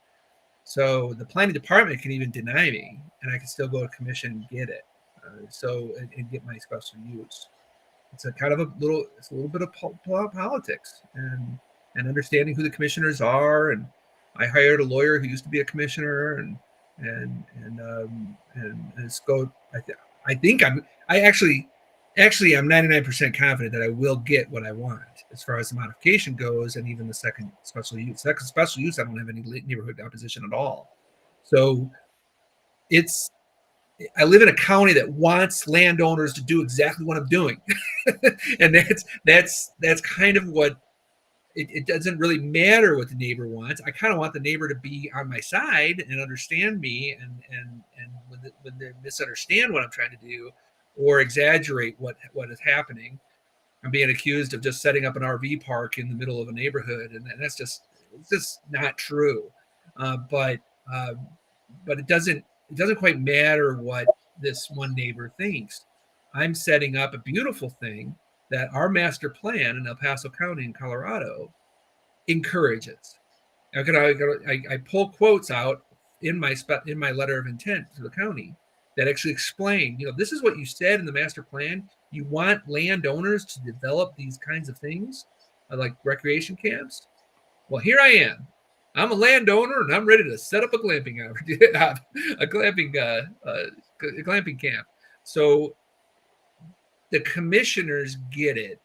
So the planning department can even deny me, and I can still go to commission and get it. And get my special use. It's a little bit of politics and understanding who the commissioners are. And I hired a lawyer who used to be a commissioner, and it's go. I'm 99% confident that I will get what I want as far as the modification goes, and even the second special use. Second special use, I don't have any neighborhood opposition at all. So I live in a county that wants landowners to do exactly what I'm doing, and that's kind of what it doesn't really matter what the neighbor wants. I kind of want the neighbor to be on my side and understand me, and when they misunderstand what I'm trying to do or exaggerate what is happening. I'm being accused of just setting up an RV park in the middle of a neighborhood, and that's just not true. But it doesn't quite matter what this one neighbor thinks. I'm setting up a beautiful thing that our master plan in El Paso County in Colorado encourages. I pull quotes out in my letter of intent to the county that actually explain, this is what you said in the master plan. You want landowners to develop these kinds of things, like recreation camps. Well, here I am. I'm a landowner and I'm ready to set up a glamping glamping camp. So the commissioners get it.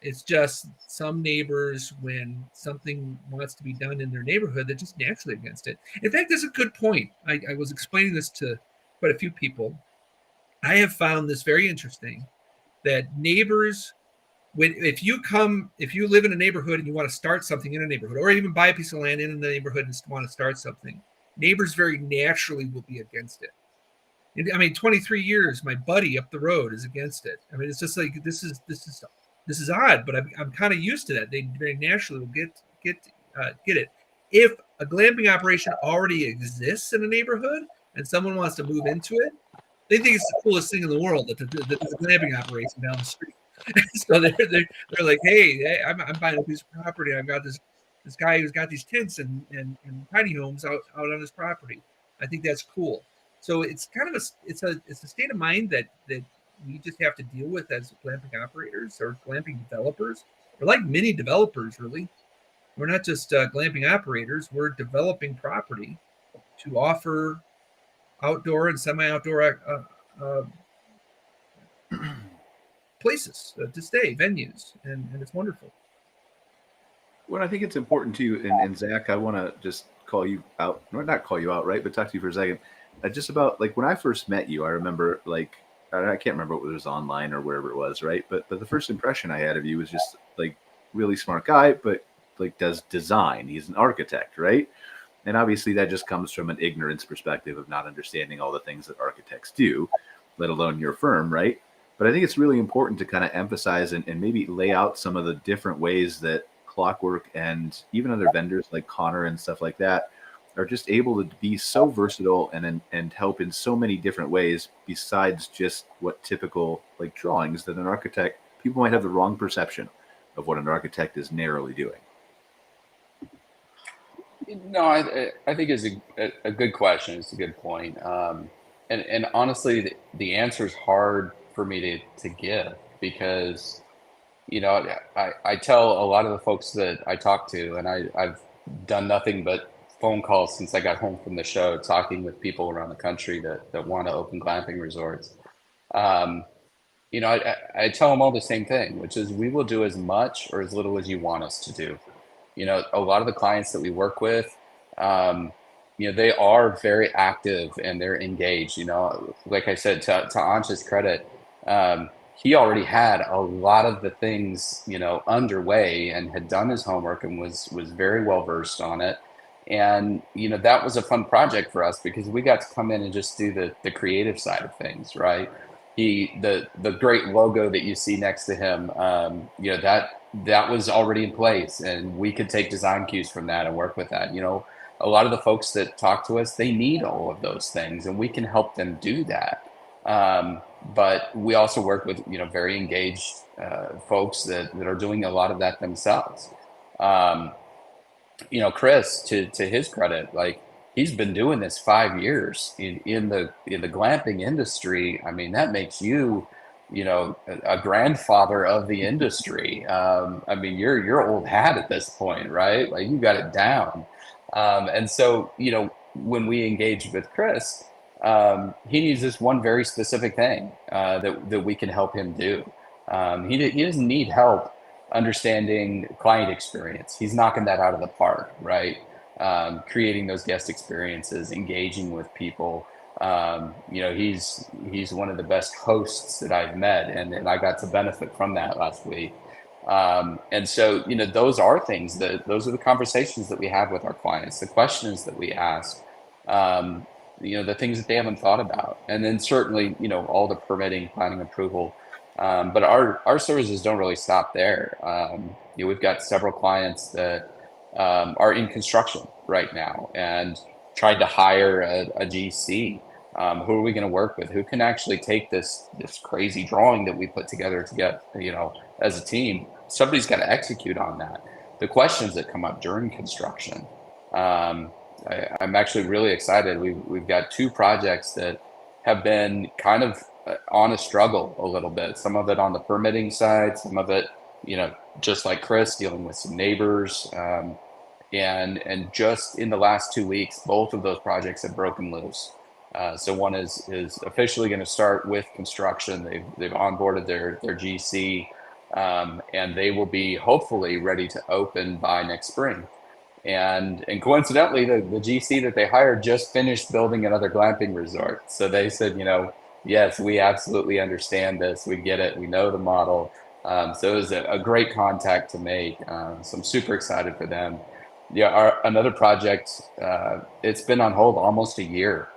It's just some neighbors, when something wants to be done in their neighborhood, they're just naturally against it. In fact, that's a good point. I was explaining this to quite a few people. I have found this very interesting, that neighbors, if you live in a neighborhood and you want to start something in a neighborhood, or even buy a piece of land in the neighborhood and want to start something, neighbors very naturally will be against it. I mean, 23 years, my buddy up the road is against it. I mean, it's just like, this is odd, but I'm kind of used to that. They very naturally will get it. If a glamping operation already exists in a neighborhood and someone wants to move into it, they think it's the coolest thing in the world that there's a glamping operation down the street. So they're like, hey, I'm buying a piece of property. I've got this guy who's got these tents and tiny homes out on his property. I think that's cool. So it's kind of a state of mind that we just have to deal with as glamping operators or glamping developers. We're like mini developers, really. We're not just glamping operators. We're developing property to offer outdoor and semi-outdoor places to stay, venues, and it's wonderful. Well, I think it's important too, and Zach, I want to just call you out, not call you out, right, but talk to you for a second. Just about, like, when I first met you, I remember, like, I can't remember what it was, online or wherever it was, right? But the first impression I had of you was just, like, really smart guy, but, like, does design. He's an architect, right? And obviously that just comes from an ignorance perspective of not understanding all the things that architects do, let alone your firm, right? But I think it's really important to kind of emphasize and maybe lay out some of the different ways that Clockwork and even other vendors like Connor and stuff like that are just able to be so versatile and help in so many different ways besides just what typical, like, drawings that an architect, people might have the wrong perception of what an architect is narrowly doing. No, I think it's a good question. It's a good point. And honestly, the answer is hard for me to give because, I tell a lot of the folks that I talk to, and I've done nothing but phone calls since I got home from the show, talking with people around the country that want to open glamping resorts. I tell them all the same thing, which is we will do as much or as little as you want us to do. A lot of the clients that we work with, they are very active and they're engaged. Like I said, to Ansh's credit, he already had a lot of the things, underway and had done his homework and was very well versed on it. And, that was a fun project for us because we got to come in and just do the creative side of things, right? The great logo that you see next to him, that was already in place and we could take design cues from that and work with that. A lot of the folks that talk to us, they need all of those things and we can help them do that. But we also work with, very engaged folks that are doing a lot of that themselves. Chris, to his credit, like, he's been doing this 5 years in the glamping industry. I mean, that makes you, a grandfather of the industry. I mean, you're old hat at this point, right? Like, you got it down. And so, when we engage with Chris, he needs this one very specific thing that we can help him do. He doesn't need help understanding client experience. He's knocking that out of the park, right? Creating those guest experiences, engaging with people. He's one of the best hosts that I've met, and I got to benefit from that last week. And so, those are things those are the conversations that we have with our clients, the questions that we ask, the things that they haven't thought about. And then certainly, all the permitting, planning, approval. But our services don't really stop there. We've got several clients that are in construction right now and tried to hire a GC. Who are we going to work with? Who can actually take this crazy drawing that we put together to get, as a team? Somebody's got to execute on that. The questions that come up during construction, I'm actually really excited. We've got 2 projects that have been kind of on a struggle a little bit. Some of it on the permitting side, some of it, just like Chris, dealing with some neighbors. And just in the last 2 weeks, both of those projects have broken loose. So one is officially going to start with construction. They've onboarded their GC, and they will be hopefully ready to open by next spring. And coincidentally, the GC that they hired just finished building another glamping resort. So they said, yes, we absolutely understand this. We get it. We know the model. So it was a great contact to make. So I'm super excited for them. Yeah, another project, it's been on hold almost a year.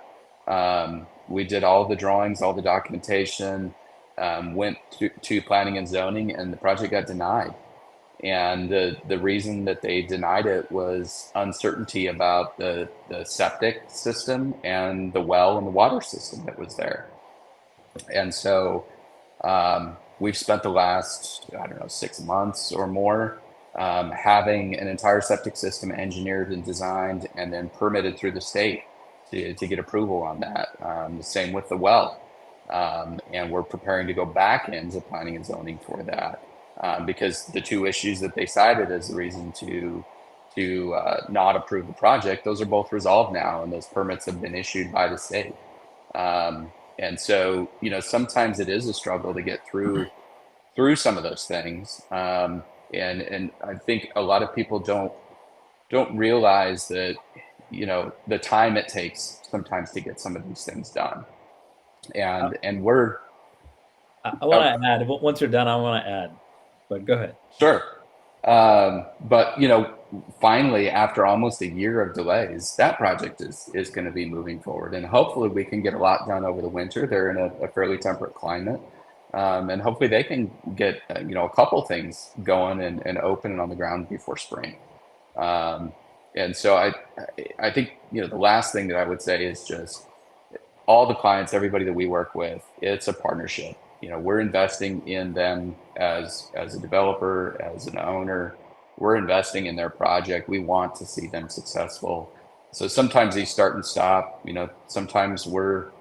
We did all the drawings, all the documentation, went to planning and zoning, and the project got denied. And the reason that they denied it was uncertainty about the septic system and the well and the water system that was there. And so we've spent the last, 6 months or more having an entire septic system engineered and designed and then permitted through the state to get approval on that. The same with the well. And we're preparing to go back into planning and zoning for that. Because the 2 issues that they cited as the reason to not approve the project, those are both resolved now, and those permits have been issued by the state. And so, sometimes it is a struggle to get through some of those things. And I think a lot of people don't realize that, the time it takes sometimes to get some of these things done. And we're. I want to add. Once you're done, I want to add. But go ahead. Sure. But, finally, after almost a year of delays, that project is going to be moving forward. And hopefully we can get a lot done over the winter. They're in a fairly temperate climate. And hopefully they can get, a couple things going and open and on the ground before spring. And so I think, the last thing that I would say is just all the clients, everybody that we work with, it's a partnership. We're investing in them as a developer, as an owner. We're investing in their project. We want to see them successful. So sometimes these start and stop. Sometimes we're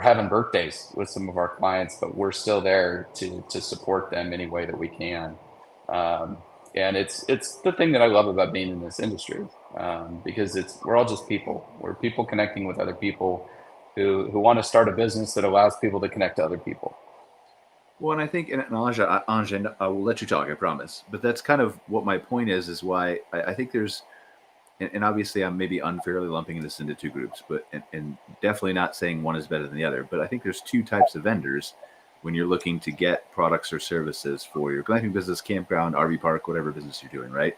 having birthdays with some of our clients, but we're still there to support them any way that we can. And it's the thing that I love about being in this industry, because we're all just people. We're people connecting with other people who want to start a business that allows people to connect to other people. Well, and I think, and Ansh, I will let you talk, I promise. But that's kind of what my point is why I think there's, and obviously I'm maybe unfairly lumping this into 2 groups, but and definitely not saying one is better than the other. But I think there's 2 types of vendors when you're looking to get products or services for your glamping business, campground, RV park, whatever business you're doing, right?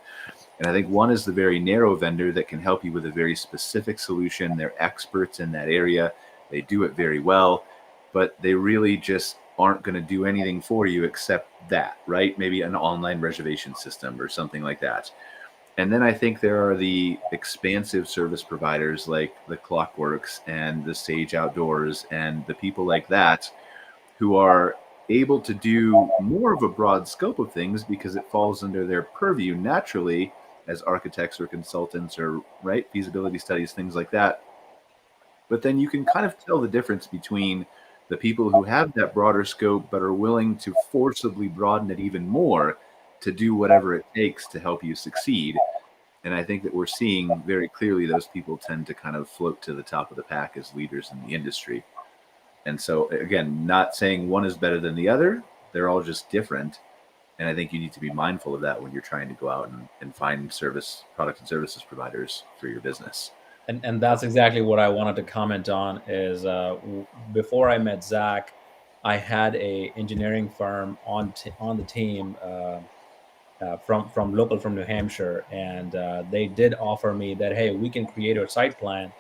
And I think one is the very narrow vendor that can help you with a very specific solution. They're experts in that area. They do it very well, but they really just aren't going to do anything for you except that, right? Maybe an online reservation system or something like that. And then I think there are the expansive service providers like the Clockworks and the Sage Outdoors and the people like that who are able to do more of a broad scope of things because it falls under their purview naturally as architects or consultants or, right, feasibility studies, things like that. But then you can kind of tell the difference between the people who have that broader scope but are willing to forcibly broaden it even more to do whatever it takes to help you succeed. And I think that we're seeing very clearly those people tend to kind of float to the top of the pack as leaders in the industry. And so, again, not saying one is better than the other. They're all just different. And I think you need to be mindful of that when you're trying to go out and find products and services providers for your business. And that's exactly what I wanted to comment on is before I met Zach, I had a engineering firm on the team from New Hampshire. And they did offer me that, hey, we can create a site plan.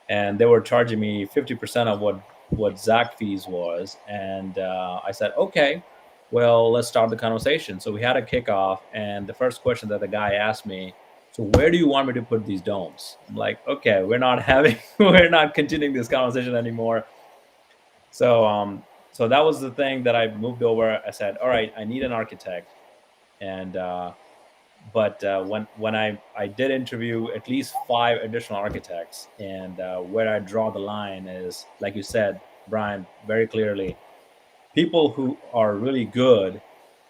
And they were charging me 50% of what Zach fees was. And I said, okay, well, let's start the conversation. So we had a kickoff. And the first question that the guy asked me, so where do you want me to put these domes? I'm like, okay, we're not continuing this conversation anymore. So that was the thing that I moved over. I said, all right, I need an architect. And But when I did interview at least 5 additional architects, and where I draw the line is, like you said, Brian, very clearly, people who are really good,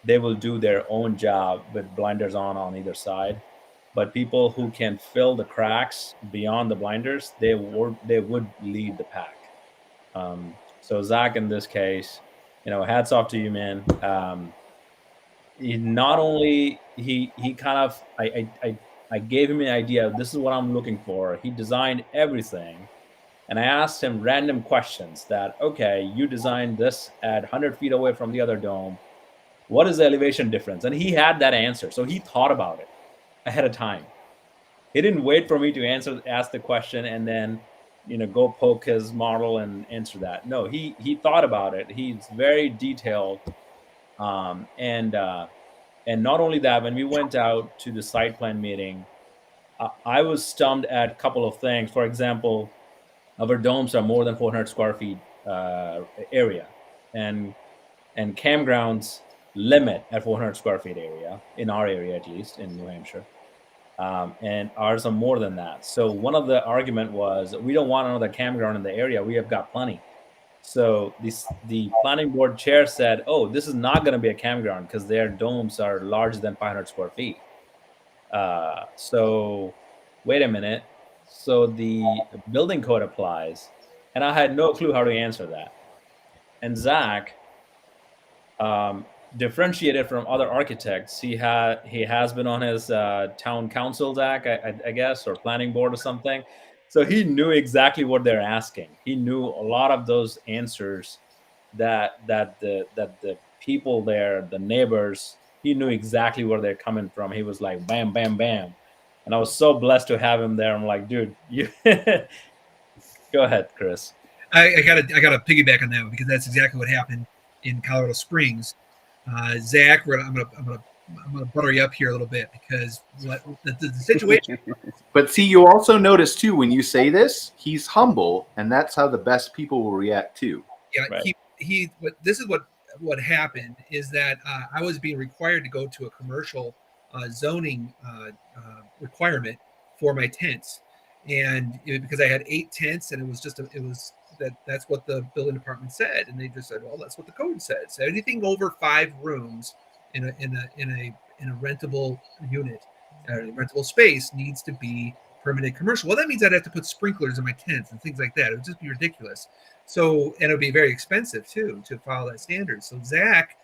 they will do their own job with blinders on either side. But people who can fill the cracks beyond the blinders, they would lead the pack. So Zach, in this case, hats off to you, man. He not only he kind of I gave him an idea. This is what I'm looking for. He designed everything, and I asked him random questions. That okay, you designed this at 100 feet away from the other dome. What is the elevation difference? And he had that answer. So he thought about it ahead of time. He didn't wait for me to ask the question and then go poke his model and answer that. No, he thought about it. He's very detailed. And not only that, when we went out to the site plan meeting, I was stumped at a couple of things. For example, our domes are more than 400 square feet area, and campgrounds limit at 400 square feet area, in our area at least, in New Hampshire. And ours are more than that. So one of the argument was, we don't want another campground in the area. We have got plenty. So the planning board chair said, oh, this is not going to be a campground because their domes are larger than 500 square feet. So wait a minute. So the building code applies. And I had no clue how to answer that. And Zach differentiated from other architects. He has been on his town council, Zach, I guess, or planning board or something. So he knew exactly what they're asking. He knew a lot of those answers that the people there, the neighbors, he knew exactly where they're coming from. He was like, bam, bam, bam. And I was so blessed to have him there. I'm like, dude, you go ahead, Chris. I gotta piggyback on that one, because that's exactly what happened in Colorado Springs. Zach, I'm gonna butter you up here a little bit, because the situation. But see, you also notice too, when you say this, he's humble, and that's how the best people will react too. Yeah, right. This is what happened is that I was being required to go to a commercial zoning requirement for my tents, and because I had 8 tents, and that's what the building department said, and they just said, well, that's what the code says. So anything over 5 rooms in a rentable unit, rentable space, needs to be permitted commercial. Well, that means I'd have to put sprinklers in my tents and things like that. It would just be ridiculous. So, and it would be very expensive too to follow that standard. So Zach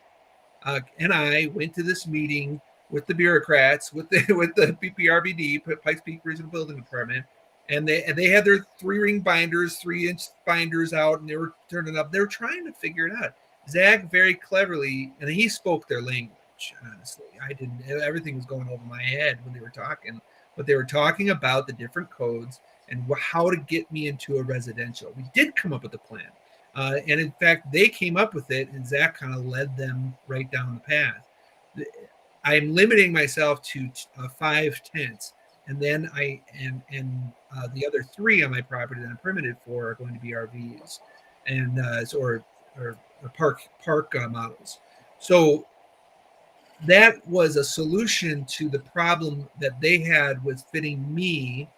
and I went to this meeting with the bureaucrats, with the PPRBD, Pikes Peak Regional Building Department, and they had their 3-ring binders, 3-inch binders out, and they were turning up. They were trying to figure it out. Zach very cleverly, and he spoke their language. Honestly, I didn't. Everything was going over my head when they were talking. But they were talking about the different codes and how to get me into a residential. We did come up with a plan, and in fact, they came up with it, and Zach kind of led them right down the path. I'm limiting myself to 5 tents. And then the other 3 on my property that I'm permitted for are going to be RVs, and or park models. So that was a solution to the problem that they had with fitting me,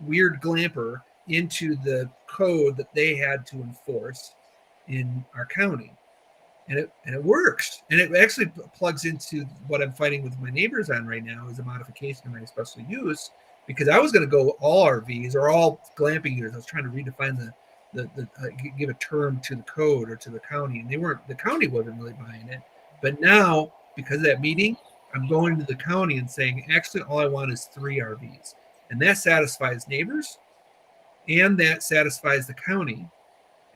weird glamper, into the code that they had to enforce in our county. And it works, and it actually plugs into what I'm fighting with my neighbors on right now, is a modification of my special use, because I was going to go all RVs or all glamping units. I was trying to redefine give a term to the code or to the county, and the county wasn't really buying it. But now, because of that meeting, I'm going to the county and saying, actually, all I want is 3 RVs, and that satisfies neighbors, and that satisfies the county.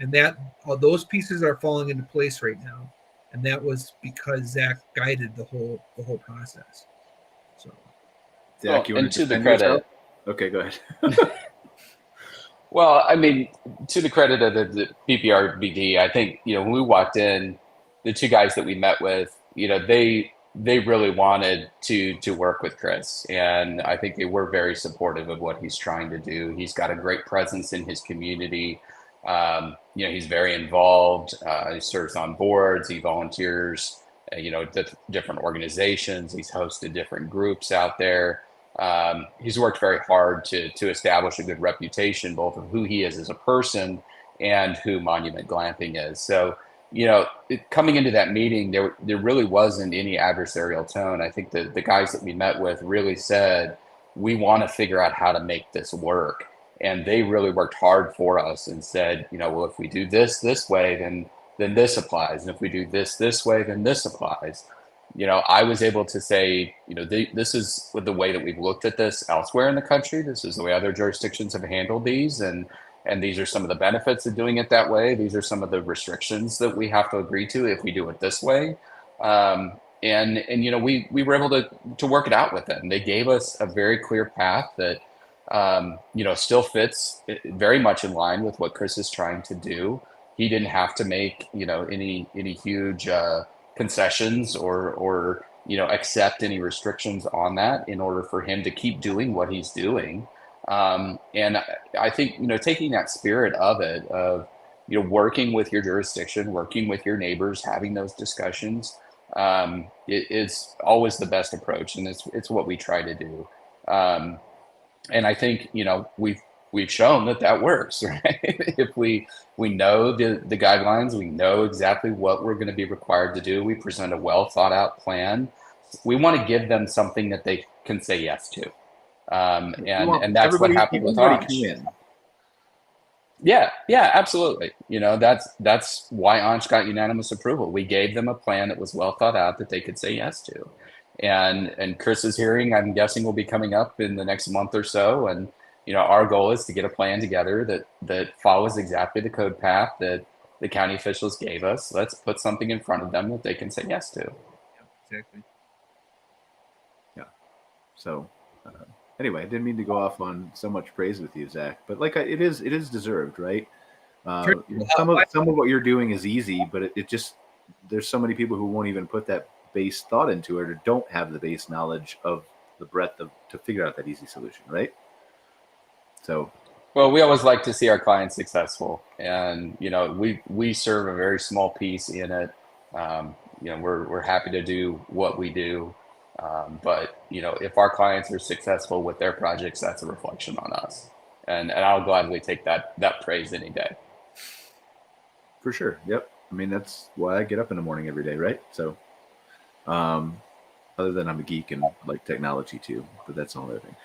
And that those pieces are falling into place right now, and that was because Zach guided the whole process. So, Zach, you want to the credit. Yourself? Okay, go ahead. Well, I mean, to the credit of the PPRBD, I think when we walked in, the 2 guys that we met with, they really wanted to work with Chris, and I think they were very supportive of what he's trying to do. He's got a great presence in his community. He's very involved. He serves on boards. He volunteers different organizations. He's hosted different groups out there. He's worked very hard to establish a good reputation, both of who he is as a person and who Monument Glamping is. So, coming into that meeting, there really wasn't any adversarial tone. I think the guys that we met with really said, we want to figure out how to make this work. And they really worked hard for us and said, well, if we do this way, then this applies. And if we do this way, then this applies. I was able to say, this is the way that we've looked at this elsewhere in the country. This is the way other jurisdictions have handled these. And these are some of the benefits of doing it that way. These are some of the restrictions that we have to agree to if we do it this way. And we were able to work it out with them. They gave us a very clear path that, still fits very much in line with what Chris is trying to do. He didn't have to make, any huge concessions or accept any restrictions on that in order for him to keep doing what he's doing. And I think, taking that spirit of it, of, working with your jurisdiction, working with your neighbors, having those discussions, it's always the best approach. And it's what we try to do. And I think, we've shown that works, right? If we know the guidelines, we know exactly what we're going to be required to do. We present a well thought out plan. We want to give them something that they can say yes to. And that's what happened with Ansh. Yeah, absolutely. That's why Ansh got unanimous approval. We gave them a plan that was well thought out that they could say yes to. And Chris's hearing, I'm guessing, will be coming up in the next month or so. And, our goal is to get a plan together that follows exactly the code path that the county officials gave us. Let's put something in front of them that they can say yes to. Yeah, exactly. Yeah. So anyway, I didn't mean to go off on so much praise with you, Zach, but it is deserved, right? Some of what you're doing is easy, but it just, there's so many people who won't even put that base thought into it or don't have the base knowledge of the breadth to figure out that easy solution, right? So, well, we always like to see our clients successful, and we serve a very small piece in it. We're happy to do what we do, but if our clients are successful with their projects, that's a reflection on us, and I'll gladly take that praise any day. For sure. Yep. I mean, that's why I get up in the morning every day, right? So, other than I'm a geek and like technology too, but that's another thing.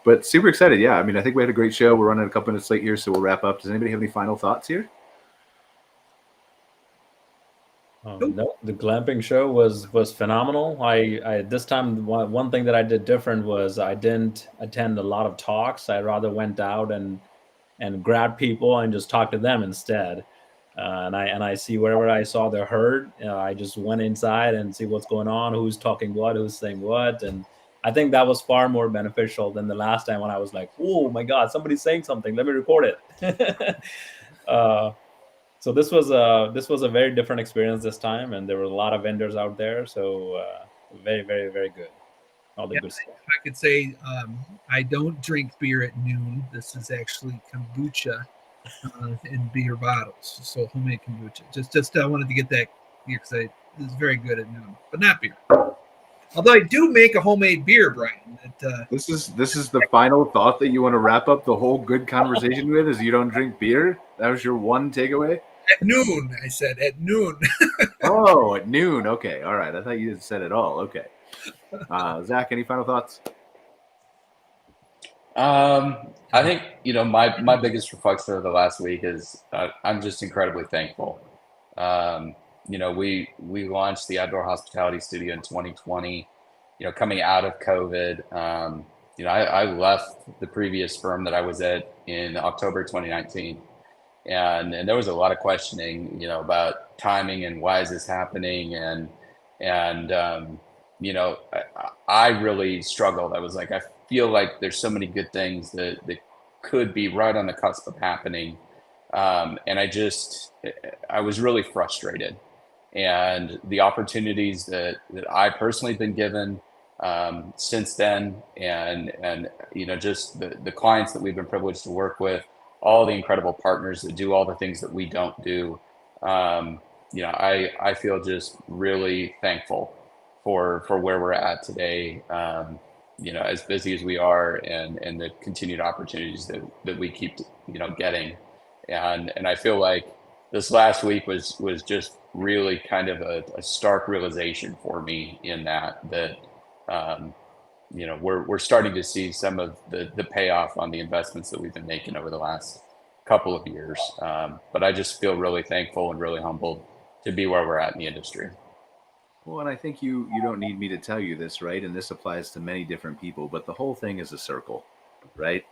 But super excited. Yeah. I mean, I think we had a great show. We're running a couple minutes late here, so we'll wrap up. Does anybody have any final thoughts here? No, the glamping show was phenomenal. I this time, one thing that I did different was I didn't attend a lot of talks. I rather went out and grabbed people and just talked to them instead. And I see wherever I saw the herd, I just went inside and see what's going on, who's talking what, who's saying what. And I think that was far more beneficial than the last time when I was like, oh my God, somebody's saying something. Let me record it. So this was a very different experience this time. And there were a lot of vendors out there. So very, very, very good. All the good stuff. I could say I don't drink beer at noon. This is actually kombucha in beer bottles, so homemade kombucha. Just I wanted to get that here because it's very good at noon, but not beer. Although I do make a homemade beer, Brian. This is the final thought that you want to wrap up the whole good conversation with is you don't drink beer? That was your one takeaway? At noon, I said at noon. Oh, at noon. Okay, all right. I thought you said it all. Okay. Zach, any final thoughts? I think, my biggest reflection of the last week is I'm just incredibly thankful. We launched the Outdoor Hospitality Studio in 2020, coming out of COVID. I left the previous firm that I was at in October 2019. And there was a lot of questioning, about timing and why is this happening? And I really struggled. I was like, I feel like there's so many good things that could be right on the cusp of happening. And I was really frustrated. And the opportunities that I personally been given since then, and just the clients that we've been privileged to work with, all the incredible partners that do all the things that we don't do. I feel just really thankful for where we're at today. As busy as we are, and the continued opportunities that we keep getting, and I feel like this last week was just really kind of a stark realization for me in that we're starting to see some of the payoff on the investments that we've been making over the last couple of years. But I just feel really thankful and really humbled to be where we're at in the industry. Well, and I think you don't need me to tell you this, right? And this applies to many different people, but the whole thing is a circle, right?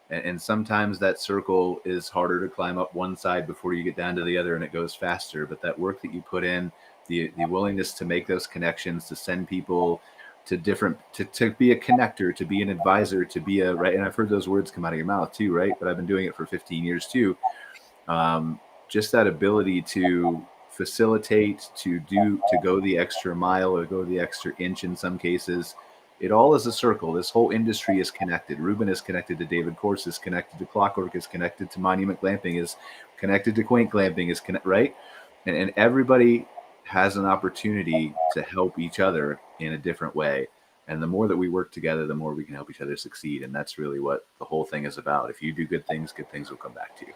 And sometimes that circle is harder to climb up one side before you get down to the other, and it goes faster. But that work that you put in, the willingness to make those connections, to send people to different, to be a connector, to be an advisor, to be a, right? And I've heard those words come out of your mouth too, right? But I've been doing it for 15 years too. Just that ability to facilitate, to go the extra mile or go the extra inch in some cases. It all is a circle. This whole industry is connected. Ruben is connected to David Course, is connected to Clockwork, is connected to Monument Glamping, is connected to Quaint Glamping, is right? And everybody has an opportunity to help each other in a different way. And the more that we work together, the more we can help each other succeed. And that's really what the whole thing is about. If you do good things will come back to you.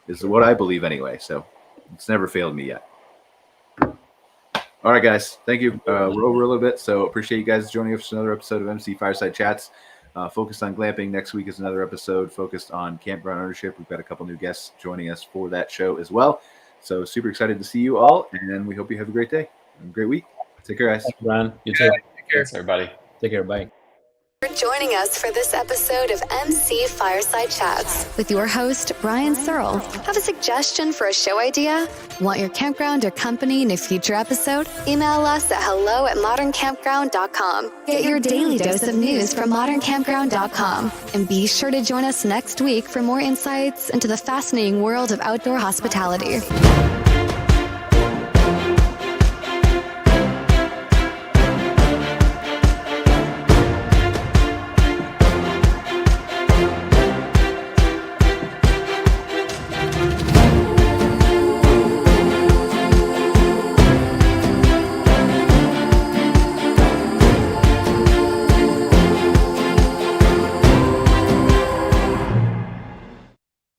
This is what I believe anyway. So it's never failed me yet. All right, guys. Thank you. We're over a little bit, so appreciate you guys joining us for another episode of MC Fireside Chats. Focused on glamping. Next week is another episode focused on campground ownership. We've got a couple new guests joining us for that show as well. So super excited to see you all, and we hope you have a great day and a great week. Take care, guys. Thanks, Brian. You too. Take care. Thanks, everybody. Take care. Bye. For joining us for this episode of MC Fireside Chats with your host, Brian Searl. Have a suggestion for a show idea? Want your campground or company in a future episode? Email us at hello@moderncampground.com. Get your daily dose of news from moderncampground.com. And be sure to join us next week for more insights into the fascinating world of outdoor hospitality.